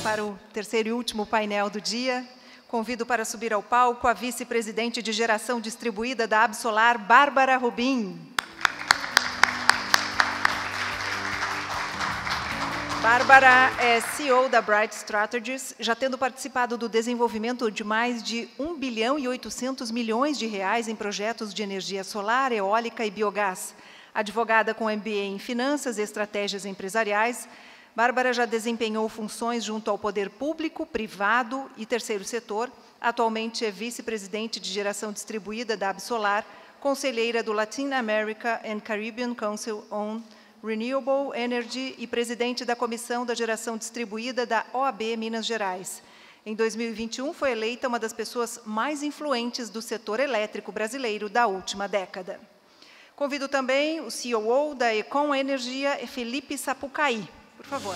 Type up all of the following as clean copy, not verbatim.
para o terceiro e último painel do dia. Convido para subir ao palco a vice-presidente de geração distribuída da Absolar, Bárbara Rubim. Bárbara é CEO da Bright Strategies, já tendo participado do desenvolvimento de mais de 1 bilhão e 800 milhões de reais em projetos de energia solar, eólica e biogás. Advogada com MBA em Finanças e Estratégias Empresariais, Bárbara já desempenhou funções junto ao poder público, privado e terceiro setor. Atualmente é vice-presidente de geração distribuída da Absolar, conselheira do Latin America and Caribbean Council on Renewable Energy e presidente da Comissão da Geração Distribuída da OAB Minas Gerais. Em 2021, foi eleita uma das pessoas mais influentes do setor elétrico brasileiro da última década. Convido também o COO da Econ Energia, Felipe Sapucaí. Por favor.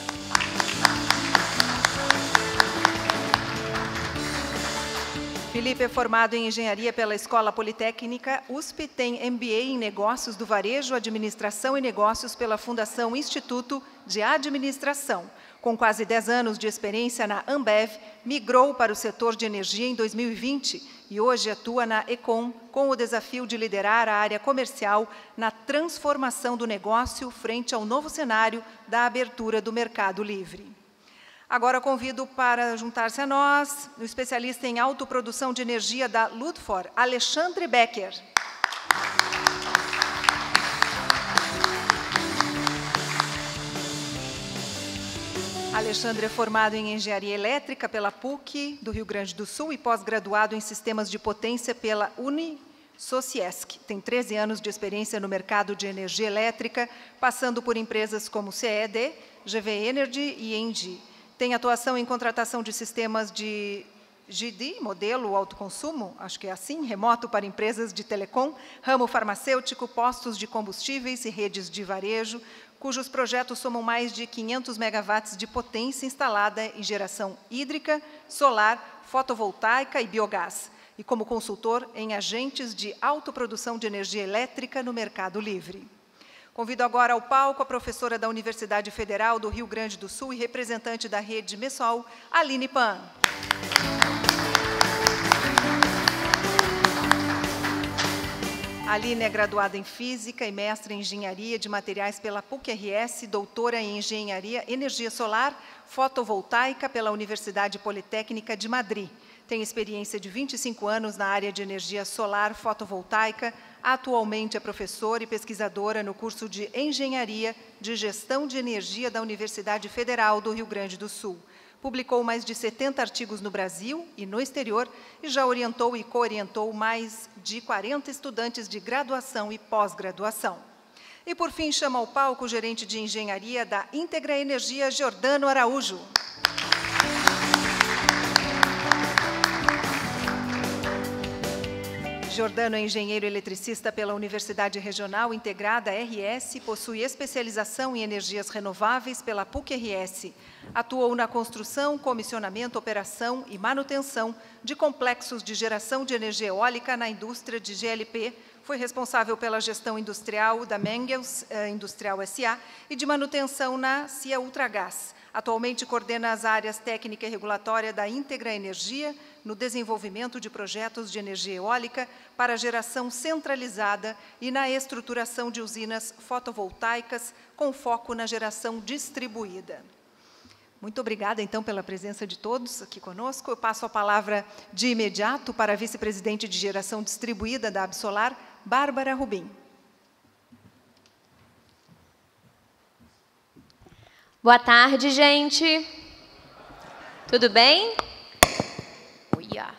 Felipe é formado em Engenharia pela Escola Politécnica USP, tem MBA em Negócios do Varejo, Administração e Negócios pela Fundação Instituto de Administração. Com quase 10 anos de experiência na Ambev, migrou para o setor de energia em 2020 e hoje atua na Econ com o desafio de liderar a área comercial na transformação do negócio frente ao novo cenário da abertura do mercado livre. Agora convido para juntar-se a nós o especialista em autoprodução de energia da Ludfor, Alexandre Becker. Alexandre é formado em Engenharia Elétrica pela PUC do Rio Grande do Sul e pós-graduado em Sistemas de Potência pela Unisociesc. Tem 13 anos de experiência no mercado de energia elétrica, passando por empresas como CED, GV Energy e Engie. Tem atuação em contratação de sistemas de GD, modelo autoconsumo, acho que é assim, remoto para empresas de telecom, ramo farmacêutico, postos de combustíveis e redes de varejo, cujos projetos somam mais de 500 megawatts de potência instalada em geração hídrica, solar, fotovoltaica e biogás, e como consultor em agentes de autoprodução de energia elétrica no mercado livre. Convido agora ao palco a professora da Universidade Federal do Rio Grande do Sul e representante da rede Messol, Aline Pan. Aline é graduada em Física e mestre em Engenharia de Materiais pela PUC-RS, doutora em Engenharia Energia Solar Fotovoltaica pela Universidade Politécnica de Madrid. Tem experiência de 25 anos na área de energia solar fotovoltaica. Atualmente é professora e pesquisadora no curso de Engenharia de Gestão de Energia da Universidade Federal do Rio Grande do Sul. Publicou mais de 70 artigos no Brasil e no exterior e já orientou e co-orientou mais de 40 estudantes de graduação e pós-graduação. E, por fim, chama ao palco o gerente de engenharia da Íntegra Energia, Jordano Araújo. Jordano é engenheiro eletricista pela Universidade Regional Integrada RS, possui especialização em energias renováveis pela PUC-RS. Atuou na construção, comissionamento, operação e manutenção de complexos de geração de energia eólica na indústria de GLP. Foi responsável pela gestão industrial da Mengels Industrial SA e de manutenção na CIA Ultragás. Atualmente coordena as áreas técnica e regulatória da Íntegra Energia no desenvolvimento de projetos de energia eólica para geração centralizada e na estruturação de usinas fotovoltaicas com foco na geração distribuída. Muito obrigada, então, pela presença de todos aqui conosco. Eu passo a palavra de imediato para a vice-presidente de geração distribuída da Absolar, Bárbara Rubim. Boa tarde, gente. Tudo bem? Uia.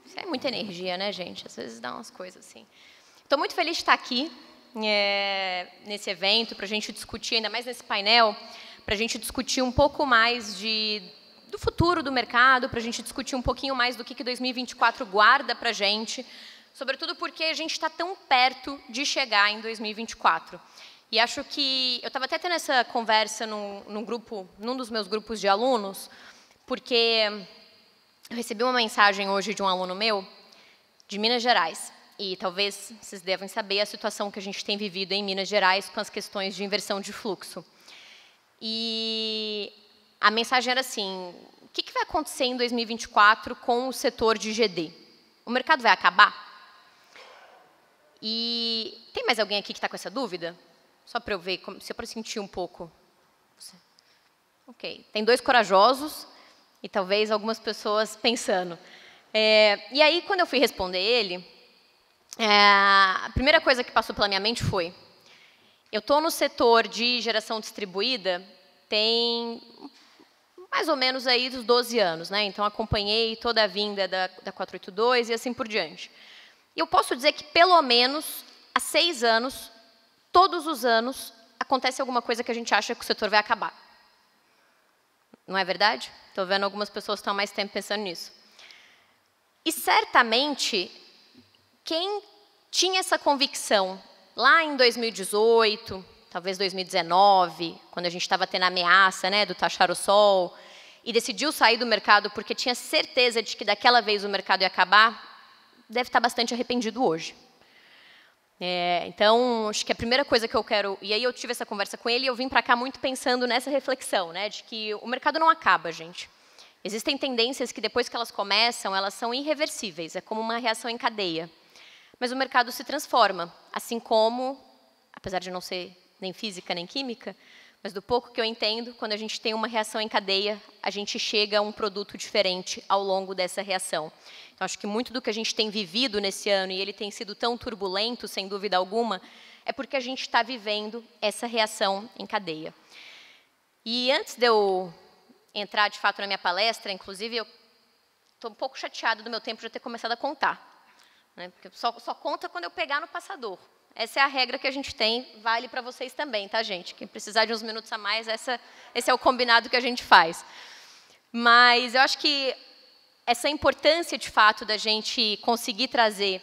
Isso é muita energia, né, gente? Às vezes dá umas coisas assim. Estou muito feliz de estar aqui nesse evento, para a gente discutir, ainda mais nesse painel, para a gente discutir um pouco mais do futuro do mercado, para a gente discutir um pouquinho mais do que 2024 guarda para a gente, sobretudo porque a gente está tão perto de chegar em 2024. E acho que eu estava até tendo essa conversa num dos meus grupos de alunos, porque eu recebi uma mensagem hoje de um aluno meu de Minas Gerais. E talvez vocês devem saber a situação que a gente tem vivido em Minas Gerais com as questões de inversão de fluxo. E a mensagem era assim, o que vai acontecer em 2024 com o setor de GD? O mercado vai acabar? E tem mais alguém aqui que está com essa dúvida? Só para eu ver, se eu para sentir um pouco. Ok, tem 2 corajosos e talvez algumas pessoas pensando. E aí, quando eu fui responder ele, a primeira coisa que passou pela minha mente foi, eu estou no setor de geração distribuída tem mais ou menos aí dos 12 anos, né? Então, acompanhei toda a vinda da 482 e assim por diante. E eu posso dizer que, pelo menos, há 6 anos, todos os anos, acontece alguma coisa que a gente acha que o setor vai acabar. Não é verdade? Estou vendo algumas pessoas que estão há mais tempo pensando nisso. E, certamente, quem tinha essa convicção lá em 2018, talvez 2019, quando a gente estava tendo a ameaça, né, do taxar o sol, e decidiu sair do mercado porque tinha certeza de que daquela vez o mercado ia acabar, deve estar bastante arrependido hoje. Então, acho que a primeira coisa que eu quero... E aí eu tive essa conversa com ele e eu vim para cá muito pensando nessa reflexão, né, de que o mercado não acaba, gente. Existem tendências que depois que elas começam, elas são irreversíveis, é como uma reação em cadeia. Mas o mercado se transforma, assim como, apesar de não ser nem física nem química, mas do pouco que eu entendo, quando a gente tem uma reação em cadeia, a gente chega a um produto diferente ao longo dessa reação. Então, acho que muito do que a gente tem vivido nesse ano, e ele tem sido tão turbulento, sem dúvida alguma, é porque a gente está vivendo essa reação em cadeia. E antes de eu entrar, de fato, na minha palestra, inclusive, eu estou um pouco chateada do meu tempo de ter começado a contar. Né? Porque só conta quando eu pegar no passador. Essa é a regra que a gente tem, vale para vocês também, tá, gente? Quem precisar de uns minutos a mais, esse é o combinado que a gente faz. Mas eu acho que essa importância, de fato, da gente conseguir trazer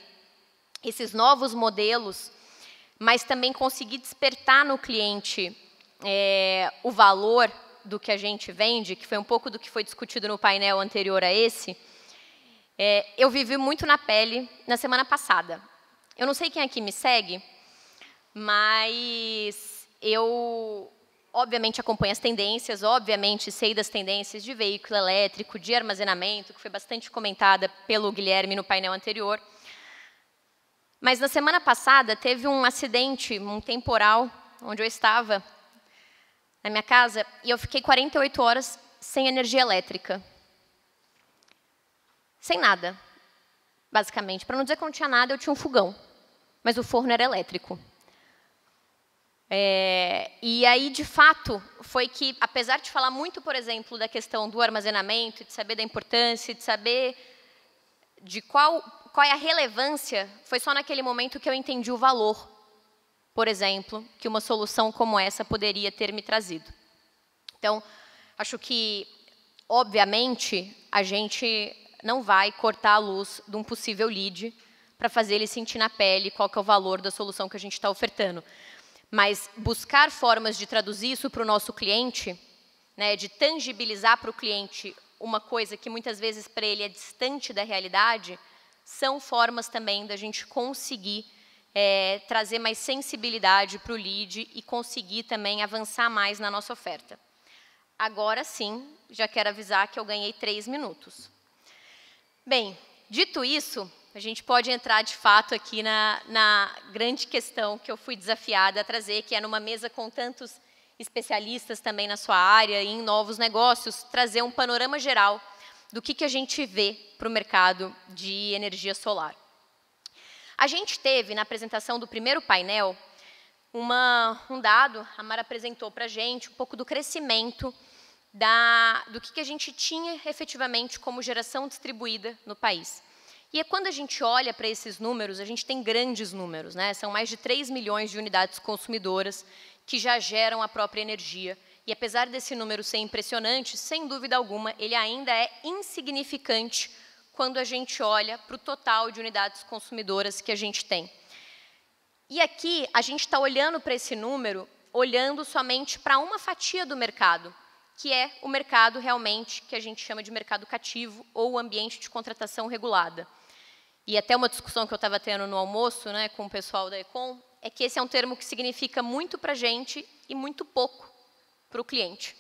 esses novos modelos, mas também conseguir despertar no cliente o valor do que a gente vende, que foi um pouco do que foi discutido no painel anterior a esse, eu vivi muito na pele na semana passada. Eu não sei quem aqui me segue, mas eu, obviamente, acompanho as tendências, obviamente, sei das tendências de veículo elétrico, de armazenamento, que foi bastante comentada pelo Guilherme no painel anterior. Mas, na semana passada, teve um acidente, um temporal, onde eu estava na minha casa, e eu fiquei 48 horas sem energia elétrica. Sem nada, basicamente. Para não dizer que não tinha nada, eu tinha um fogão. Mas o forno era elétrico. E aí, de fato, foi que, apesar de falar muito, por exemplo, da questão do armazenamento, de saber da importância, de saber de qual é a relevância, foi só naquele momento que eu entendi o valor, por exemplo, que uma solução como essa poderia ter me trazido. Então, acho que, obviamente, a gente não vai cortar a luz de um possível lead para fazer ele sentir na pele qual que é o valor da solução que a gente está ofertando. Mas buscar formas de traduzir isso para o nosso cliente, né, de tangibilizar para o cliente uma coisa que muitas vezes para ele é distante da realidade, são formas também da gente conseguir trazer mais sensibilidade para o lead e conseguir também avançar mais na nossa oferta. Agora sim, já quero avisar que eu ganhei 3 minutos. Bem, dito isso, a gente pode entrar, de fato, aqui na grande questão que eu fui desafiada a trazer, que é numa mesa com tantos especialistas também na sua área e em novos negócios, trazer um panorama geral do que a gente vê para o mercado de energia solar. A gente teve, na apresentação do primeiro painel, um dado, a Mara apresentou para a gente um pouco do crescimento do que a gente tinha efetivamente como geração distribuída no país. E quando a gente olha para esses números, a gente tem grandes números, né? São mais de 3 milhões de unidades consumidoras que já geram a própria energia. E apesar desse número ser impressionante, sem dúvida alguma, ele ainda é insignificante quando a gente olha para o total de unidades consumidoras que a gente tem. E aqui, a gente está olhando para esse número, olhando somente para uma fatia do mercado, que é o mercado realmente que a gente chama de mercado cativo ou ambiente de contratação regulada. E até uma discussão que eu estava tendo no almoço, né, com o pessoal da Econ, é que esse é um termo que significa muito para a gente e muito pouco para o cliente.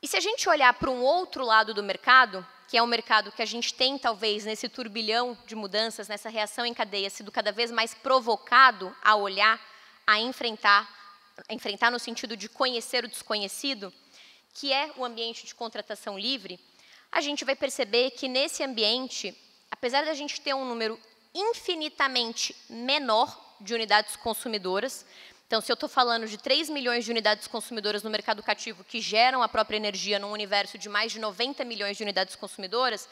E se a gente olhar para um outro lado do mercado, que é um mercado que a gente tem, talvez, nesse turbilhão de mudanças, nessa reação em cadeia, sido cada vez mais provocado a olhar, a enfrentar no sentido de conhecer o desconhecido, que é o ambiente de contratação livre, a gente vai perceber que nesse ambiente, apesar da gente ter um número infinitamente menor de unidades consumidoras, então, se eu estou falando de 3 milhões de unidades consumidoras no mercado cativo que geram a própria energia num universo de mais de 90 milhões de unidades consumidoras,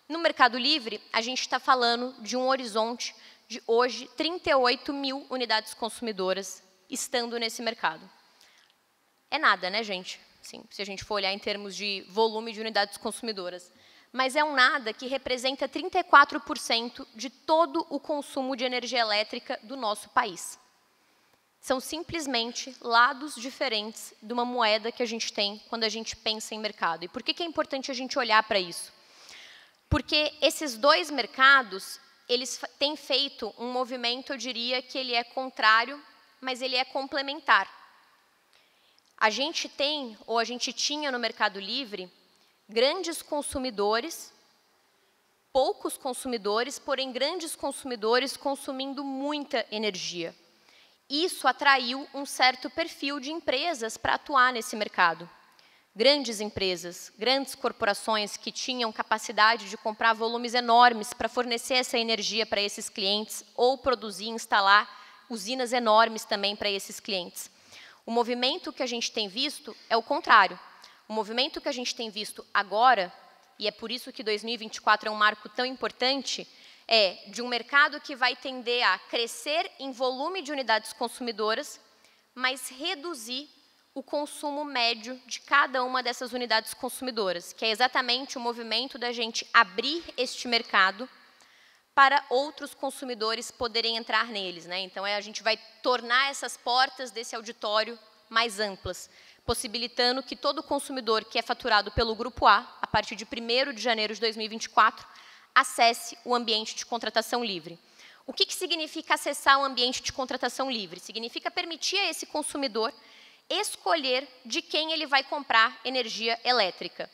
no mercado livre, a gente está falando de um horizonte de, hoje, 38 mil unidades consumidoras estando nesse mercado. É nada, né, gente? Sim, se a gente for olhar em termos de volume de unidades consumidoras. Mas é um nada que representa 34% de todo o consumo de energia elétrica do nosso país. São simplesmente lados diferentes de uma moeda que a gente tem quando a gente pensa em mercado. E por que é importante a gente olhar para isso? Porque esses dois mercados, eles têm feito um movimento, eu diria, que ele é contrário, mas ele é complementar. A gente tem, ou a gente tinha no Mercado Livre, grandes consumidores, poucos consumidores, porém grandes consumidores consumindo muita energia. Isso atraiu um certo perfil de empresas para atuar nesse mercado. Grandes empresas, grandes corporações que tinham capacidade de comprar volumes enormes para fornecer essa energia para esses clientes ou produzir, instalar usinas enormes também para esses clientes. O movimento que a gente tem visto é o contrário. O movimento que a gente tem visto agora, e é por isso que 2024 é um marco tão importante, é de um mercado que vai tender a crescer em volume de unidades consumidoras, mas reduzir o consumo médio de cada uma dessas unidades consumidoras, que é exatamente o movimento da gente abrir este mercado para outros consumidores poderem entrar neles, né? Então, a gente vai tornar essas portas desse auditório mais amplas, possibilitando que todo consumidor que é faturado pelo Grupo A, a partir de 1º de janeiro de 2024, acesse o ambiente de contratação livre. O que significa acessar o ambiente de contratação livre? Significa permitir a esse consumidor escolher de quem ele vai comprar energia elétrica.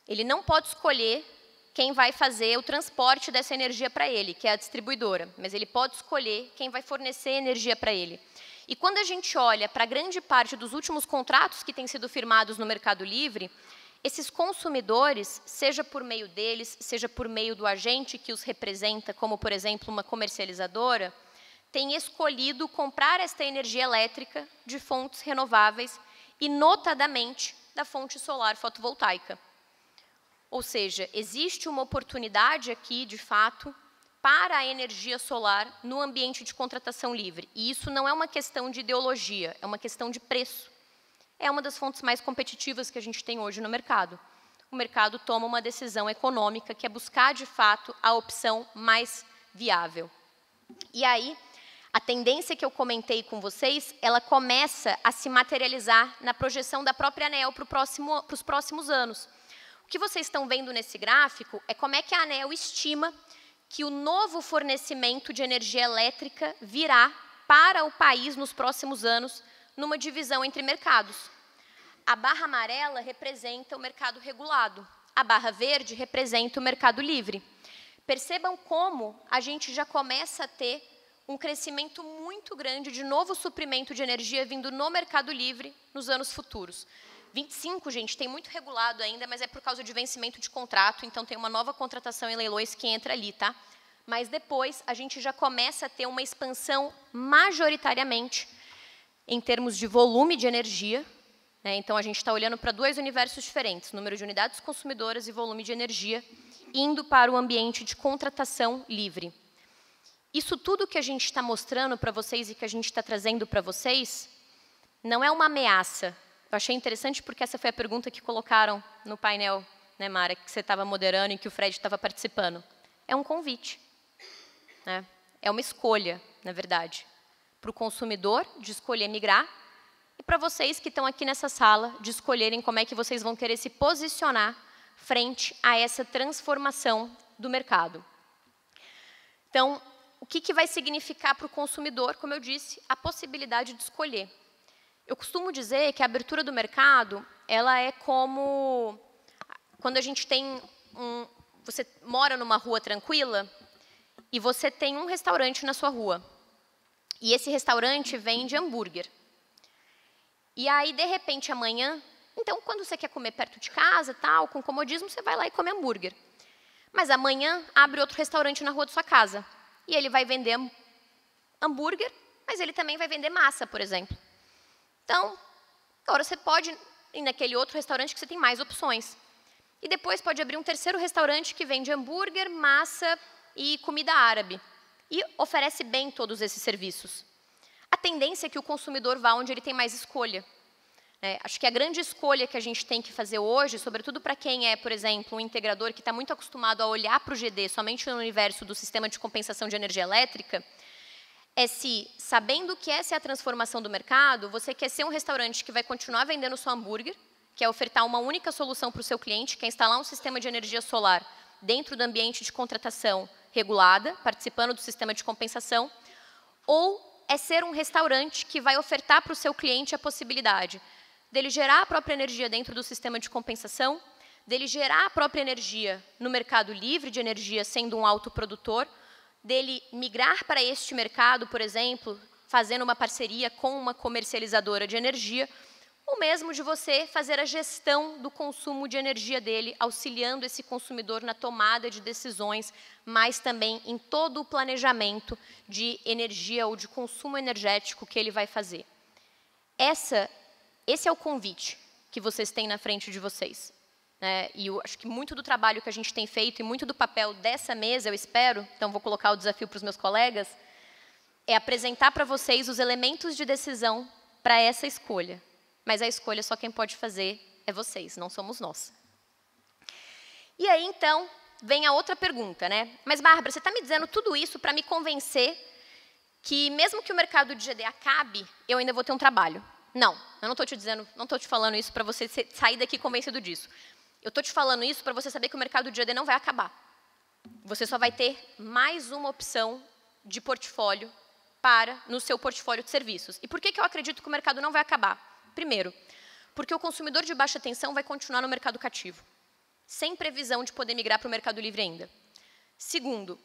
Ele não pode escolher quem vai fazer o transporte dessa energia para ele, que é a distribuidora, mas ele pode escolher quem vai fornecer energia para ele. E quando a gente olha para grande parte dos últimos contratos que têm sido firmados no Mercado Livre, esses consumidores, seja por meio deles, seja por meio do agente que os representa, como, por exemplo, uma comercializadora, têm escolhido comprar esta energia elétrica de fontes renováveis e, notadamente, da fonte solar fotovoltaica. Ou seja, existe uma oportunidade aqui, de fato, para a energia solar no ambiente de contratação livre. E isso não é uma questão de ideologia, é uma questão de preço. É uma das fontes mais competitivas que a gente tem hoje no mercado. O mercado toma uma decisão econômica que é buscar, de fato, a opção mais viável. E aí, a tendência que eu comentei com vocês, ela começa a se materializar na projeção da própria ANEEL para os próximos anos. O que vocês estão vendo nesse gráfico é como é que a ANEEL estima que o novo fornecimento de energia elétrica virá para o país nos próximos anos, numa divisão entre mercados. A barra amarela representa o mercado regulado, a barra verde representa o mercado livre. Percebam como a gente já começa a ter um crescimento muito grande de novo suprimento de energia vindo no mercado livre nos anos futuros. 25, gente, tem muito regulado ainda, mas é por causa de vencimento de contrato, então tem uma nova contratação em leilões que entra ali, tá? Mas depois a gente já começa a ter uma expansão majoritariamente em termos de volume de energia, né? Então, a gente está olhando para dois universos diferentes, número de unidades consumidoras e volume de energia, indo para o ambiente de contratação livre. Isso tudo que a gente está mostrando para vocês e que a gente está trazendo para vocês, não é uma ameaça. Eu achei interessante porque essa foi a pergunta que colocaram no painel, né, Mara, que você estava moderando e que o Fred estava participando. É um convite, né? É uma escolha, na verdade, para o consumidor de escolher migrar e para vocês que estão aqui nessa sala de escolherem como é que vocês vão querer se posicionar frente a essa transformação do mercado. Então, o que vai significar para o consumidor, como eu disse, a possibilidade de escolher. Eu costumo dizer que a abertura do mercado ela é como quando a gente tem você mora numa rua tranquila e você tem um restaurante na sua rua. E esse restaurante vende hambúrguer. E aí, de repente, amanhã, então, quando você quer comer perto de casa, tal, com comodismo, você vai lá e come hambúrguer. Mas amanhã abre outro restaurante na rua da sua casa. E ele vai vender hambúrguer, mas ele também vai vender massa, por exemplo. Então, agora você pode ir naquele outro restaurante que você tem mais opções. E depois pode abrir um terceiro restaurante que vende hambúrguer, massa e comida árabe. E oferece bem todos esses serviços. A tendência é que o consumidor vá onde ele tem mais escolha. Acho que a grande escolha que a gente tem que fazer hoje, sobretudo para quem é, por exemplo, um integrador que está muito acostumado a olhar para o GD somente no universo do sistema de compensação de energia elétrica, é se, sabendo que essa é a transformação do mercado, você quer ser um restaurante que vai continuar vendendo seu hambúrguer, que é ofertar uma única solução para o seu cliente, que é instalar um sistema de energia solar dentro do ambiente de contratação regulada, participando do sistema de compensação, ou é ser um restaurante que vai ofertar para o seu cliente a possibilidade dele gerar a própria energia dentro do sistema de compensação, dele gerar a própria energia no mercado livre de energia, sendo um autoprodutor, dele migrar para este mercado, por exemplo, fazendo uma parceria com uma comercializadora de energia, ou mesmo de você fazer a gestão do consumo de energia dele, auxiliando esse consumidor na tomada de decisões, mas também em todo o planejamento de energia ou de consumo energético que ele vai fazer. Esse é o convite que vocês têm na frente de vocês. E eu acho que muito do trabalho que a gente tem feito e muito do papel dessa mesa, eu espero, então vou colocar o desafio para os meus colegas, é apresentar para vocês os elementos de decisão para essa escolha. Mas a escolha só quem pode fazer é vocês, não somos nós. E aí, então, vem a outra pergunta, Mas, Bárbara, você está me dizendo tudo isso para me convencer que, mesmo que o mercado de GD acabe, eu ainda vou ter um trabalho. Não, eu não estou te dizendo, não estou te falando isso para você sair daqui convencido disso. Eu estou te falando isso para você saber que o mercado de GD não vai acabar. Você só vai ter mais uma opção de portfólio no seu portfólio de serviços. E por que eu acredito que o mercado não vai acabar? Primeiro, porque o consumidor de baixa tensão vai continuar no mercado cativo, sem previsão de poder migrar para o mercado livre ainda. Segundo,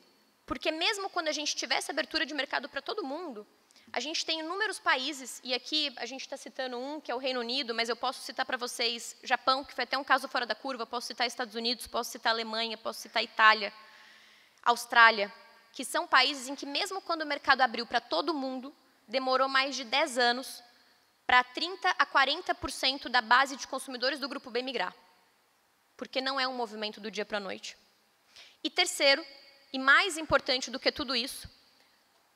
porque mesmo quando a gente tiver essa abertura de mercado para todo mundo, a gente tem inúmeros países, e aqui a gente está citando um, que é o Reino Unido, mas eu posso citar para vocês Japão, que foi até um caso fora da curva, posso citar Estados Unidos, posso citar Alemanha, posso citar Itália, Austrália, que são países em que mesmo quando o mercado abriu para todo mundo, demorou mais de 10 anos para 30% a 40% da base de consumidores do grupo B migrar. Porque não é um movimento do dia para a noite. E terceiro, e mais importante do que tudo isso,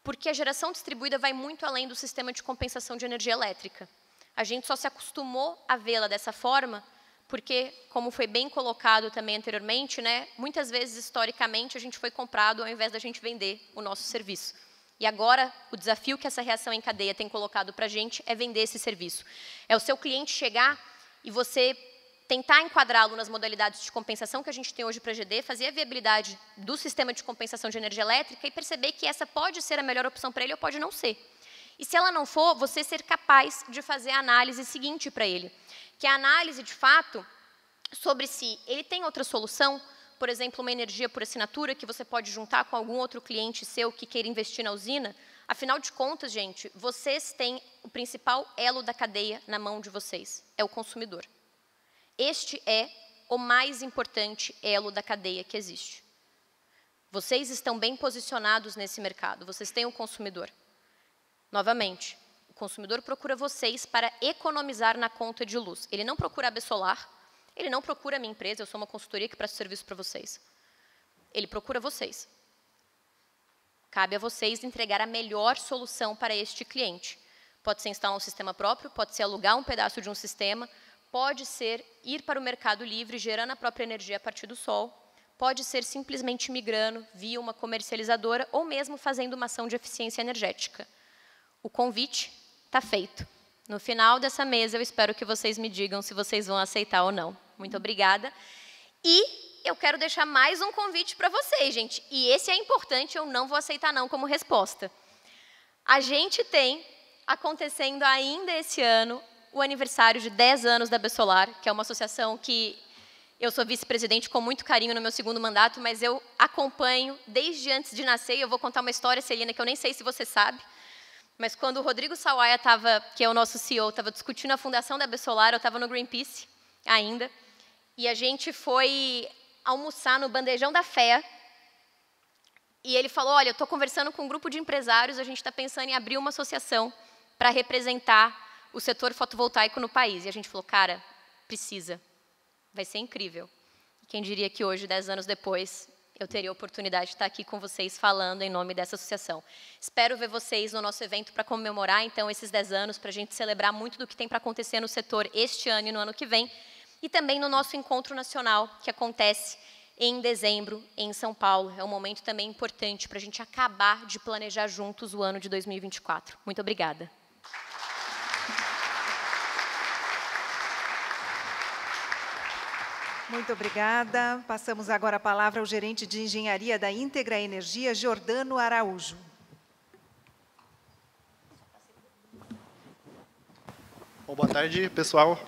porque a geração distribuída vai muito além do sistema de compensação de energia elétrica. A gente só se acostumou a vê-la dessa forma porque, como foi bem colocado também anteriormente, muitas vezes, historicamente, a gente foi comprado ao invés da gente vender o nosso serviço. E agora, o desafio que essa reação em cadeia tem colocado para a gente é vender esse serviço. É o seu cliente chegar e você tentar enquadrá-lo nas modalidades de compensação que a gente tem hoje para a GD, fazer a viabilidade do sistema de compensação de energia elétrica e perceber que essa pode ser a melhor opção para ele ou pode não ser. E se ela não for, você ser capaz de fazer a análise seguinte para ele, que é a análise, de fato, sobre se ele tem outra solução, por exemplo, uma energia por assinatura que você pode juntar com algum outro cliente seu que queira investir na usina. Afinal de contas, gente, vocês têm o principal elo da cadeia na mão de vocês, é o consumidor. Este é o mais importante elo da cadeia que existe. Vocês estão bem posicionados nesse mercado, vocês têm o consumidor. Novamente, o consumidor procura vocês para economizar na conta de luz. Ele não procura a AB Solar, ele não procura a minha empresa, eu sou uma consultoria que presta serviço para vocês. Ele procura vocês. Cabe a vocês entregar a melhor solução para este cliente. Pode ser instalar um sistema próprio, pode ser alugar um pedaço de um sistema, pode ser ir para o mercado livre, gerando a própria energia a partir do sol, pode ser simplesmente migrando via uma comercializadora ou mesmo fazendo uma ação de eficiência energética. O convite está feito. No final dessa mesa, eu espero que vocês me digam se vocês vão aceitar ou não. Muito obrigada. E eu quero deixar mais um convite para vocês, gente. E esse é importante, eu não vou aceitar não como resposta. A gente tem, acontecendo ainda esse ano, o aniversário de 10 anos da Besolar, que é uma associação que eu sou vice-presidente com muito carinho no meu segundo mandato, mas eu acompanho desde antes de nascer. E eu vou contar uma história, Celina, que eu nem sei se você sabe, mas quando o Rodrigo Sawaia que é o nosso CEO, estava discutindo a fundação da Besolar, eu estava no Greenpeace ainda, e a gente foi almoçar no Bandejão da Fé, e ele falou, olha, eu estou conversando com um grupo de empresários, a gente está pensando em abrir uma associação para representar o setor fotovoltaico no país. E a gente falou, cara, precisa. Vai ser incrível. E quem diria que hoje, 10 anos depois, eu teria a oportunidade de estar aqui com vocês falando em nome dessa associação. Espero ver vocês no nosso evento para comemorar, então, esses 10 anos, para a gente celebrar muito do que tem para acontecer no setor este ano e no ano que vem, e também no nosso encontro nacional, que acontece em dezembro, em São Paulo. É um momento também importante para a gente acabar de planejar juntos o ano de 2024. Muito obrigada. Muito obrigada. Passamos agora a palavra ao gerente de engenharia da Íntegra Energia, Jordano Araújo. Bom, boa tarde, pessoal.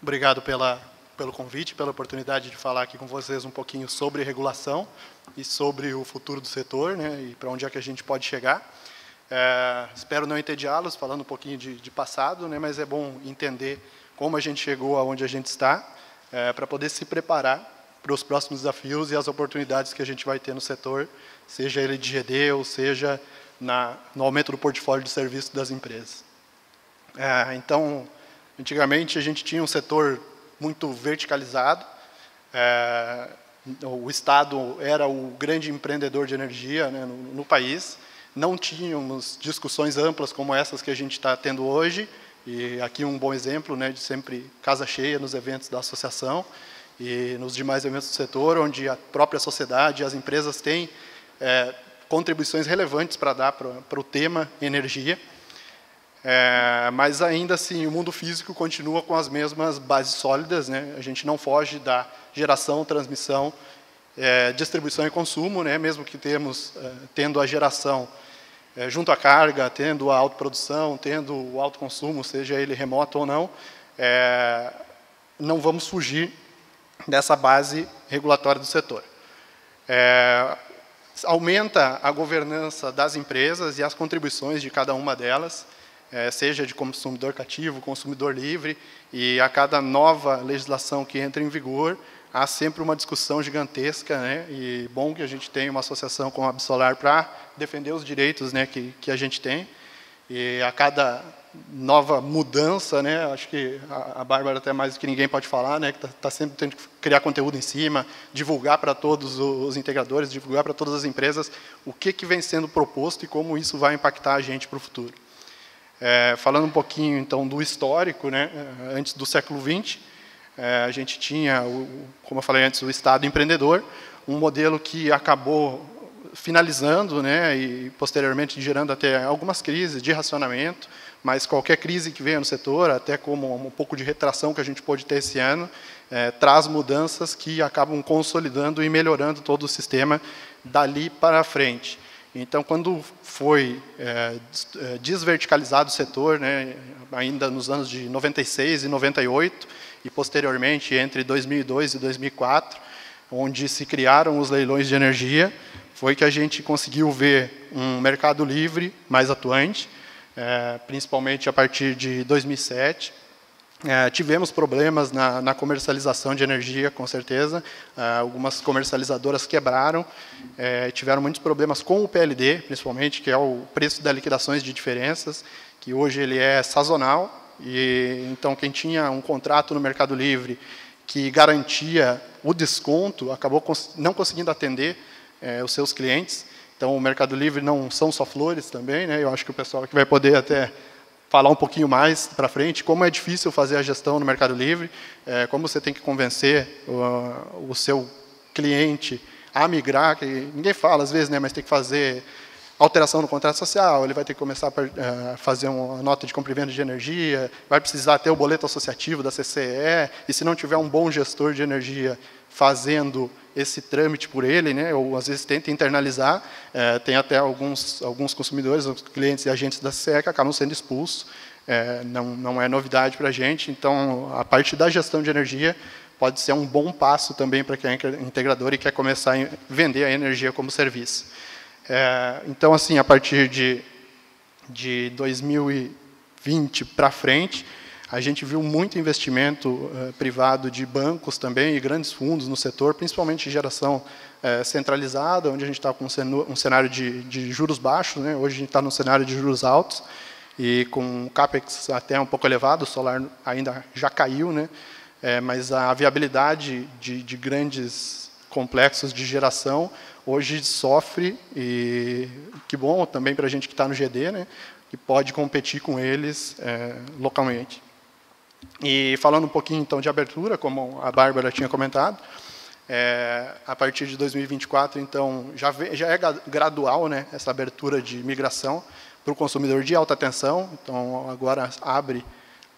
Obrigado pelo convite, pela oportunidade de falar aqui com vocês um pouquinho sobre regulação e sobre o futuro do setor, né, e para onde é que a gente pode chegar. Espero não entediá-los falando um pouquinho de passado, né, mas é bom entender como a gente chegou aonde a gente está, para poder se preparar para os próximos desafios e as oportunidades que a gente vai ter no setor, seja ele de GD ou seja no aumento do portfólio de serviços das empresas. Então, antigamente a gente tinha um setor muito verticalizado, o Estado era o grande empreendedor de energia, né, no país, não tínhamos discussões amplas como essas que a gente está tendo hoje, e aqui um bom exemplo, né, de sempre casa cheia nos eventos da associação e nos demais eventos do setor, onde a própria sociedade e as empresas têm contribuições relevantes para dar para o tema energia. Mas ainda assim o mundo físico continua com as mesmas bases sólidas, né? A gente não foge da geração, transmissão, distribuição e consumo, né? Mesmo que tendo a geração junto à carga, tendo a autoprodução, tendo o autoconsumo, seja ele remoto ou não, não vamos fugir dessa base regulatória do setor. Aumenta a governança das empresas e as contribuições de cada uma delas, seja de consumidor cativo, consumidor livre, e a cada nova legislação que entra em vigor, há sempre uma discussão gigantesca, né? E bom que a gente tenha uma associação como a Besolar para defender os direitos, né, que a gente tem. E a cada nova mudança, né, acho que a Bárbara até mais do que ninguém pode falar, né, que está sempre tendo que criar conteúdo em cima, divulgar para todos os integradores, divulgar para todas as empresas o que vem sendo proposto e como isso vai impactar a gente para o futuro. Falando um pouquinho, então, do histórico, né, antes do século XX, a gente tinha, como eu falei antes, o Estado empreendedor, um modelo que acabou finalizando, né, e posteriormente gerando até algumas crises de racionamento, mas qualquer crise que venha no setor, até como um pouco de retração que a gente pôde ter esse ano, traz mudanças que acabam consolidando e melhorando todo o sistema dali para frente. Então, quando foi desverticalizado o setor, né, ainda nos anos de 96 e 98, e posteriormente entre 2002 e 2004, onde se criaram os leilões de energia, foi que a gente conseguiu ver um mercado livre mais atuante, principalmente a partir de 2007. Tivemos problemas na comercialização de energia, com certeza. Algumas comercializadoras quebraram, tiveram muitos problemas com o PLD, principalmente, que é o preço das liquidações de diferenças, que hoje ele é sazonal. E então quem tinha um contrato no Mercado Livre que garantia o desconto acabou não conseguindo atender os seus clientes. Então o Mercado Livre não são só flores também, né? Eu acho que o pessoal aqui vai poder até falar um pouquinho mais para frente como é difícil fazer a gestão no Mercado Livre, como você tem que convencer o seu cliente a migrar, que ninguém fala às vezes, né? Mas tem que fazer alteração no contrato social, ele vai ter que começar a fazer uma nota de compra e venda de energia, vai precisar ter o boleto associativo da CCE, e se não tiver um bom gestor de energia fazendo esse trâmite por ele, né, ou às vezes tenta internalizar. Tem até alguns consumidores, os clientes e agentes da CCE que acabam sendo expulsos. Não é novidade para a gente. Então, a parte da gestão de energia pode ser um bom passo também para quem é integrador e quer começar a vender a energia como serviço. Então, assim, a partir de 2020 para frente, a gente viu muito investimento privado de bancos também e grandes fundos no setor, principalmente de geração centralizada, onde a gente está com um cenário de juros baixos, né? Hoje a gente está num cenário de juros altos e com CAPEX até um pouco elevado, o solar ainda já caiu, né? Mas a viabilidade de grandes complexos de geração hoje sofre, e que bom também para a gente que está no GD, né? Que pode competir com eles localmente. E falando um pouquinho, então, de abertura, como a Bárbara tinha comentado, a partir de 2024, então, já é gradual, né, essa abertura de migração para o consumidor de alta tensão. Então, agora abre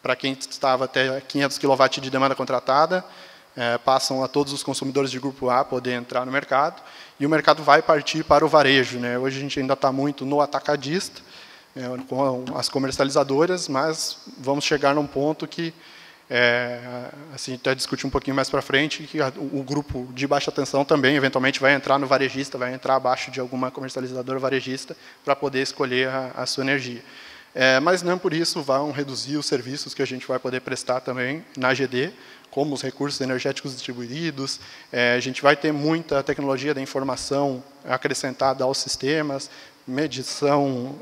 para quem estava até 500 kW de demanda contratada, passam a todos os consumidores de grupo A poder entrar no mercado, e o mercado vai partir para o varejo, né? Hoje a gente ainda está muito no atacadista, com as comercializadoras, mas vamos chegar num ponto que, assim, até discutir um pouquinho mais para frente, que o grupo de baixa tensão também, eventualmente, vai entrar no varejista, vai entrar abaixo de alguma comercializadora varejista para poder escolher a sua energia. Mas não por isso vão reduzir os serviços que a gente vai poder prestar também na GD, como os recursos energéticos distribuídos. A gente vai ter muita tecnologia da informação acrescentada aos sistemas, medição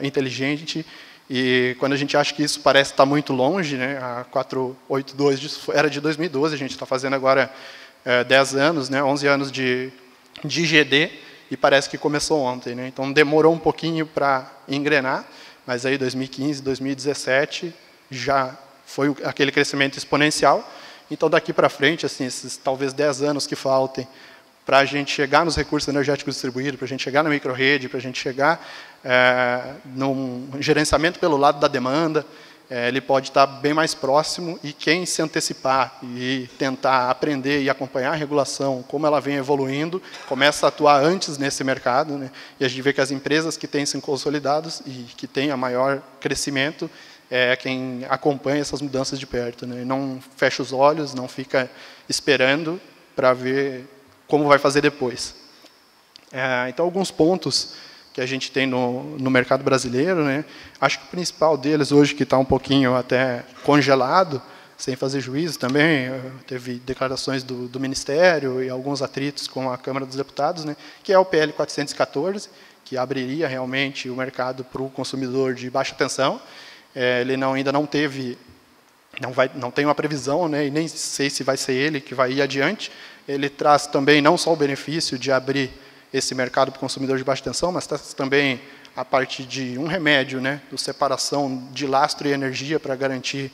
inteligente, e quando a gente acha que isso parece estar muito longe, né, a 482 era de 2012, a gente está fazendo agora 10 anos, né, 11 anos de GD, e parece que começou ontem, né? Então demorou um pouquinho para engrenar, mas aí 2015, 2017 já foi aquele crescimento exponencial. Então daqui para frente, assim, esses talvez 10 anos que faltem para a gente chegar nos recursos energéticos distribuídos, para a gente chegar na microrrede, para a gente chegar num gerenciamento pelo lado da demanda, ele pode estar bem mais próximo, e quem se antecipar e tentar aprender e acompanhar a regulação, como ela vem evoluindo, começa a atuar antes nesse mercado, né? E a gente vê que as empresas que têm se consolidadas e que têm a maior crescimento é quem acompanha essas mudanças de perto, né? Não fecha os olhos, não fica esperando para ver como vai fazer depois. Então, alguns pontos que a gente tem no mercado brasileiro, né? Acho que o principal deles hoje, que está um pouquinho até congelado, sem fazer juízo também, teve declarações do Ministério e alguns atritos com a Câmara dos Deputados, né? Que é o PL 414, que abriria realmente o mercado para o consumidor de baixa tensão. Ele ainda não teve, não tem uma previsão, né? E nem sei se vai ser ele que vai ir adiante. Ele traz também não só o benefício de abrir esse mercado para o consumidor de baixa tensão, mas traz também a parte de um remédio, né, de separação de lastro e energia para garantir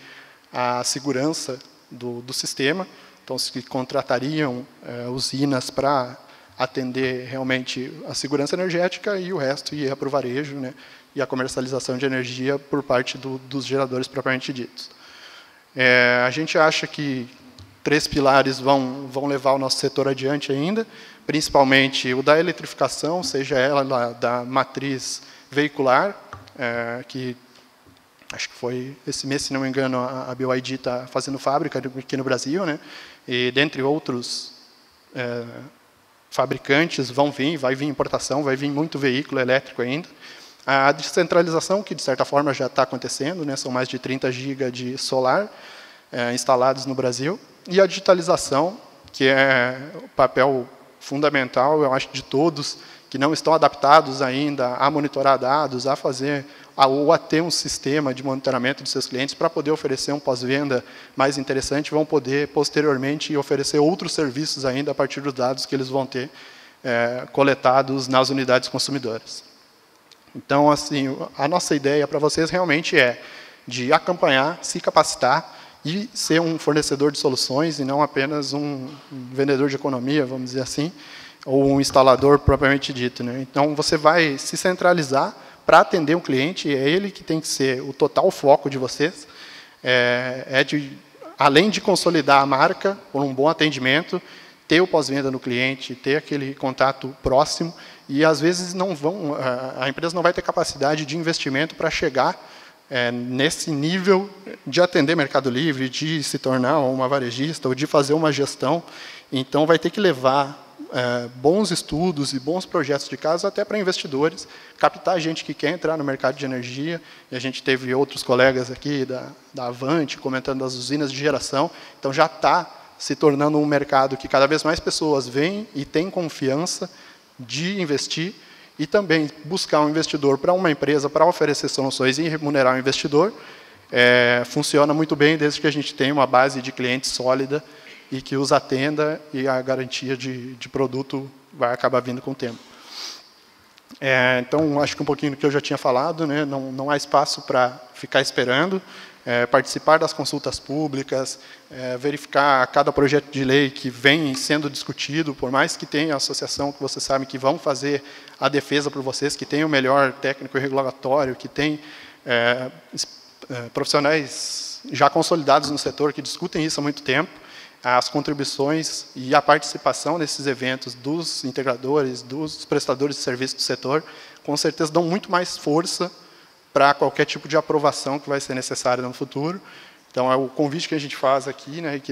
a segurança do sistema. Então, se contratariam usinas para atender realmente a segurança energética, e o resto ia para o varejo, né, e a comercialização de energia por parte dos geradores propriamente ditos. A gente acha que 3 pilares vão levar o nosso setor adiante ainda, principalmente o da eletrificação, seja ela da matriz veicular, que acho que foi esse mês, se não me engano, a BYD está fazendo fábrica aqui no Brasil, né? E dentre outros fabricantes vai vir importação, vai vir muito veículo elétrico ainda. A descentralização, que de certa forma já está acontecendo, né? São mais de 30 GB de solar instalados no Brasil. E a digitalização, que é o papel fundamental, eu acho, de todos que não estão adaptados ainda a monitorar dados, a fazer ou a ter um sistema de monitoramento dos seus clientes para poder oferecer um pós-venda mais interessante, vão poder, posteriormente, oferecer outros serviços ainda a partir dos dados que eles vão ter coletados nas unidades consumidoras. Então, assim, a nossa ideia para vocês realmente é de acompanhar, se capacitar e ser um fornecedor de soluções e não apenas um vendedor de economia, vamos dizer assim, ou um instalador propriamente dito, né? Então, você vai se centralizar para atender um cliente, e é ele que tem que ser o total foco de vocês, além de consolidar a marca por um bom atendimento, ter o pós-venda no cliente, ter aquele contato próximo, e às vezes a empresa não vai ter capacidade de investimento para chegar nesse nível de atender Mercado Livre, de se tornar uma varejista ou de fazer uma gestão. Então, vai ter que levar bons estudos e bons projetos de caso até para investidores, captar gente que quer entrar no mercado de energia. E a gente teve outros colegas aqui da Avante comentando das usinas de geração. Então, já está se tornando um mercado que cada vez mais pessoas vêm e têm confiança de investir, e também buscar um investidor para uma empresa, para oferecer soluções e remunerar o investidor, funciona muito bem desde que a gente tenha uma base de clientes sólida e que os atenda, e a garantia de produto vai acabar vindo com o tempo. Então, acho que um pouquinho do que eu já tinha falado, né, não há espaço para ficar esperando, participar das consultas públicas, verificar cada projeto de lei que vem sendo discutido, por mais que tenha a associação que vocês sabem que vão fazer a defesa por vocês, que tem o melhor técnico e regulatório, que tem profissionais já consolidados no setor que discutem isso há muito tempo. As contribuições e a participação nesses eventos dos integradores, dos prestadores de serviço do setor, com certeza dão muito mais força para qualquer tipo de aprovação que vai ser necessária no futuro. Então, o convite que a gente faz aqui, né,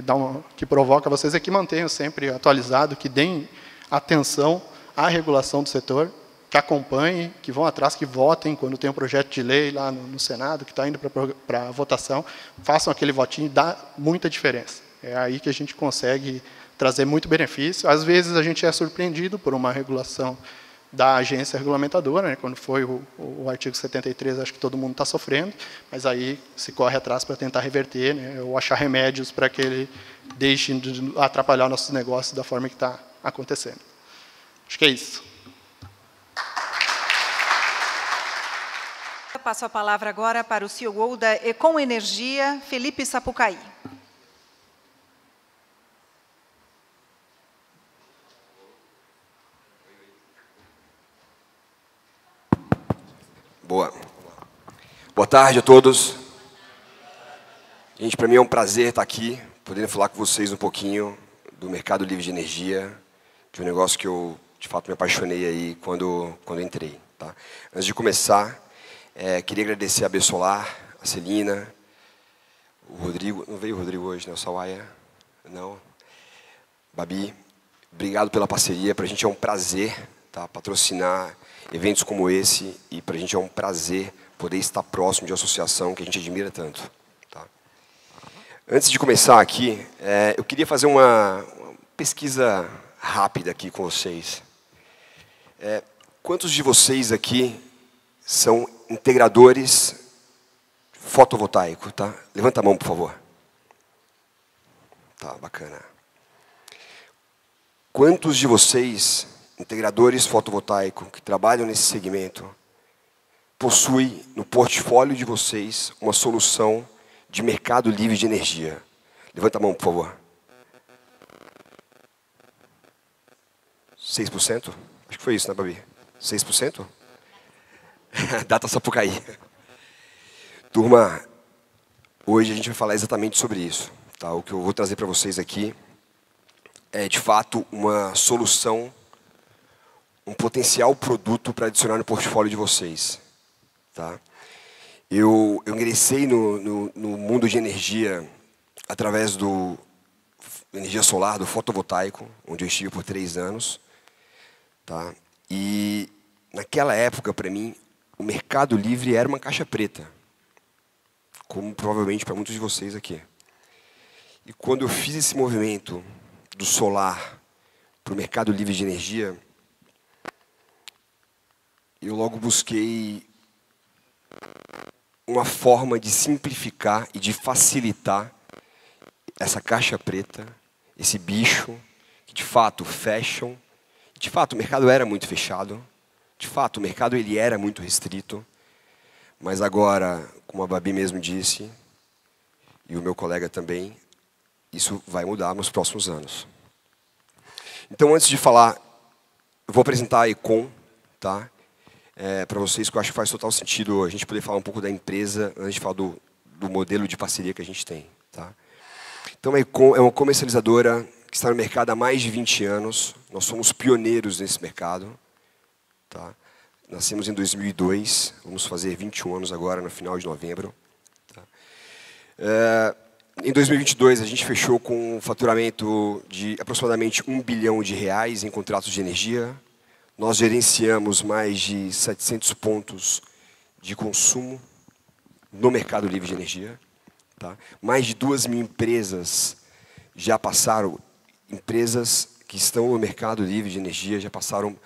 que provoca vocês, é que mantenham sempre atualizado, que deem atenção à regulação do setor, que acompanhem, que vão atrás, que votem quando tem um projeto de lei lá no Senado, que está indo para a votação, façam aquele votinho, dá muita diferença. É aí que a gente consegue trazer muito benefício. Às vezes, a gente é surpreendido por uma regulação da agência regulamentadora, né? Quando foi o artigo 73, acho que todo mundo está sofrendo, mas aí se corre atrás para tentar reverter, né? Ou achar remédios para que ele deixe de atrapalhar nossos negócios da forma que está acontecendo. Acho que é isso. Eu passo a palavra agora para o CEO da Econ Energia, Felipe Sapucaí. Boa tarde a todos. Gente, para mim é um prazer estar aqui, podendo falar com vocês um pouquinho do mercado livre de energia, de um negócio que eu, de fato, me apaixonei aí quando entrei. Tá? Antes de começar, queria agradecer a Bessolar, a Celina, o Rodrigo, não veio o Rodrigo hoje, né? O Sawaia, não. Babi, obrigado pela parceria, para a gente é um prazer, tá? Patrocinar eventos como esse, e para a gente é um prazer poder estar próximo de uma associação que a gente admira tanto. Tá? Antes de começar aqui, eu queria fazer uma pesquisa rápida aqui com vocês. Quantos de vocês aqui são integradores fotovoltaicos? Tá? Levanta a mão, por favor. Tá, bacana. Quantos de vocês, integradores fotovoltaicos, que trabalham nesse segmento, possui no portfólio de vocês uma solução de mercado livre de energia? Levanta a mão, por favor. 6%? Acho que foi isso, né, Babi? 6%? Data Sapucaí. Turma, hoje a gente vai falar exatamente sobre isso. Tá? O que eu vou trazer para vocês aqui é, de fato, uma solução, um potencial produto para adicionar no portfólio de vocês. Tá? Eu ingressei no mundo de energia através do energia solar, do fotovoltaico, onde eu estive por 3 anos. Tá? E naquela época, para mim, o mercado livre era uma caixa preta, como provavelmente para muitos de vocês aqui. E quando eu fiz esse movimento do solar para o mercado livre de energia, eu logo busquei uma forma de simplificar e de facilitar essa caixa preta, esse bicho, que de fato fecham. De fato, o mercado era muito fechado. De fato, o mercado ele era muito restrito. Mas agora, como a Babi mesmo disse, e o meu colega também, isso vai mudar nos próximos anos. Então, antes de falar, eu vou apresentar a Econ, tá? Para vocês, que eu acho que faz total sentido a gente poder falar um pouco da empresa antes de falar do modelo de parceria que a gente tem. Tá? Então, a Econ é uma comercializadora que está no mercado há mais de 20 anos. Nós somos pioneiros nesse mercado. Tá? Nascemos em 2002, vamos fazer 21 anos agora, no final de novembro. Tá? Em 2022, a gente fechou com um faturamento de aproximadamente R$1 bilhão em contratos de energia. Nós gerenciamos mais de 700 pontos de consumo no mercado livre de energia. Tá? Mais de 2.000 empresas já passaram, empresas que estão no mercado livre de energia, já passaram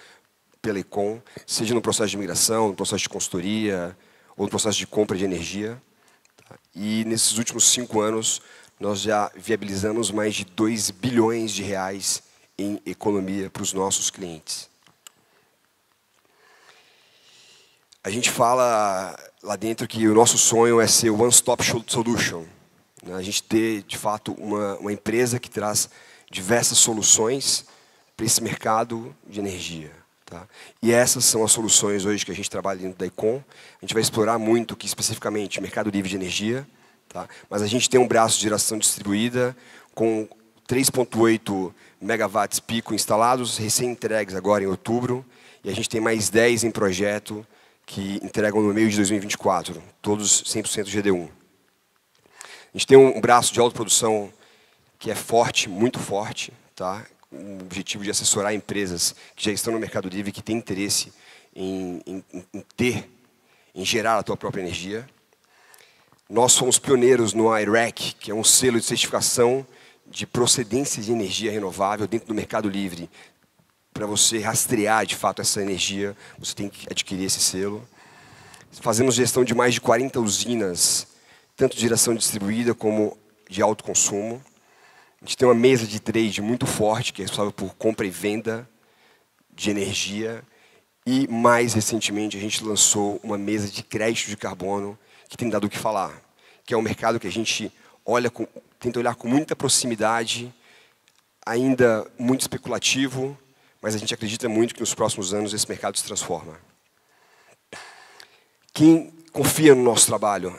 pela Econ, seja no processo de migração, no processo de consultoria, ou no processo de compra de energia. Tá? E nesses últimos 5 anos, nós já viabilizamos mais de R$2 bilhões em economia para os nossos clientes. A gente fala lá dentro que o nosso sonho é ser o one-stop solution. Né? A gente ter, de fato, uma empresa que traz diversas soluções para esse mercado de energia. Tá? E essas são as soluções hoje que a gente trabalha dentro da Econ. A gente vai explorar muito aqui, especificamente, mercado livre de energia. Tá? Mas a gente tem um braço de geração distribuída com 3,8 megawatts pico instalados, recém-entregues agora em outubro. E a gente tem mais 10 em projeto que entregam no meio de 2024, todos 100% GD1. A gente tem um braço de autoprodução que é forte, muito forte, tá? Com o objetivo de assessorar empresas que já estão no mercado livre, que têm interesse em gerar a tua própria energia. Nós somos pioneiros no I-REC, que é um selo de certificação de procedência de energia renovável dentro do mercado livre. Para você rastrear, de fato, essa energia, você tem que adquirir esse selo. Fazemos gestão de mais de 40 usinas, tanto de geração distribuída como de alto consumo. A gente tem uma mesa de trade muito forte, que é responsável por compra e venda de energia. E, mais recentemente, a gente lançou uma mesa de crédito de carbono, que tem dado o que falar. Que é um mercado que a gente tenta olhar com muita proximidade, ainda muito especulativo, mas a gente acredita muito que nos próximos anos esse mercado se transforma. Quem confia no nosso trabalho?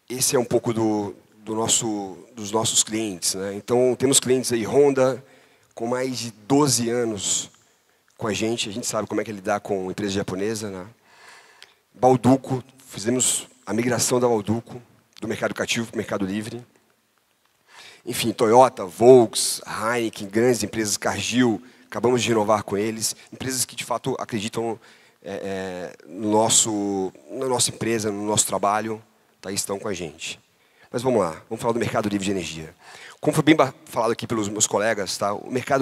Esse é um pouco dos nossos clientes. Né? Então, temos clientes aí, Honda, com mais de 12 anos com a gente sabe como é que é lidar com empresa japonesa. Né? Bauducco, fizemos a migração da Bauducco, do mercado cativo para o mercado livre. Enfim, Toyota, Volks, Heineken, grandes empresas, Cargill, acabamos de renovar com eles, empresas que de fato acreditam na nossa empresa, no nosso trabalho, tá, estão com a gente. Mas vamos lá, vamos falar do mercado livre de energia. Como foi bem falado aqui pelos meus colegas, tá,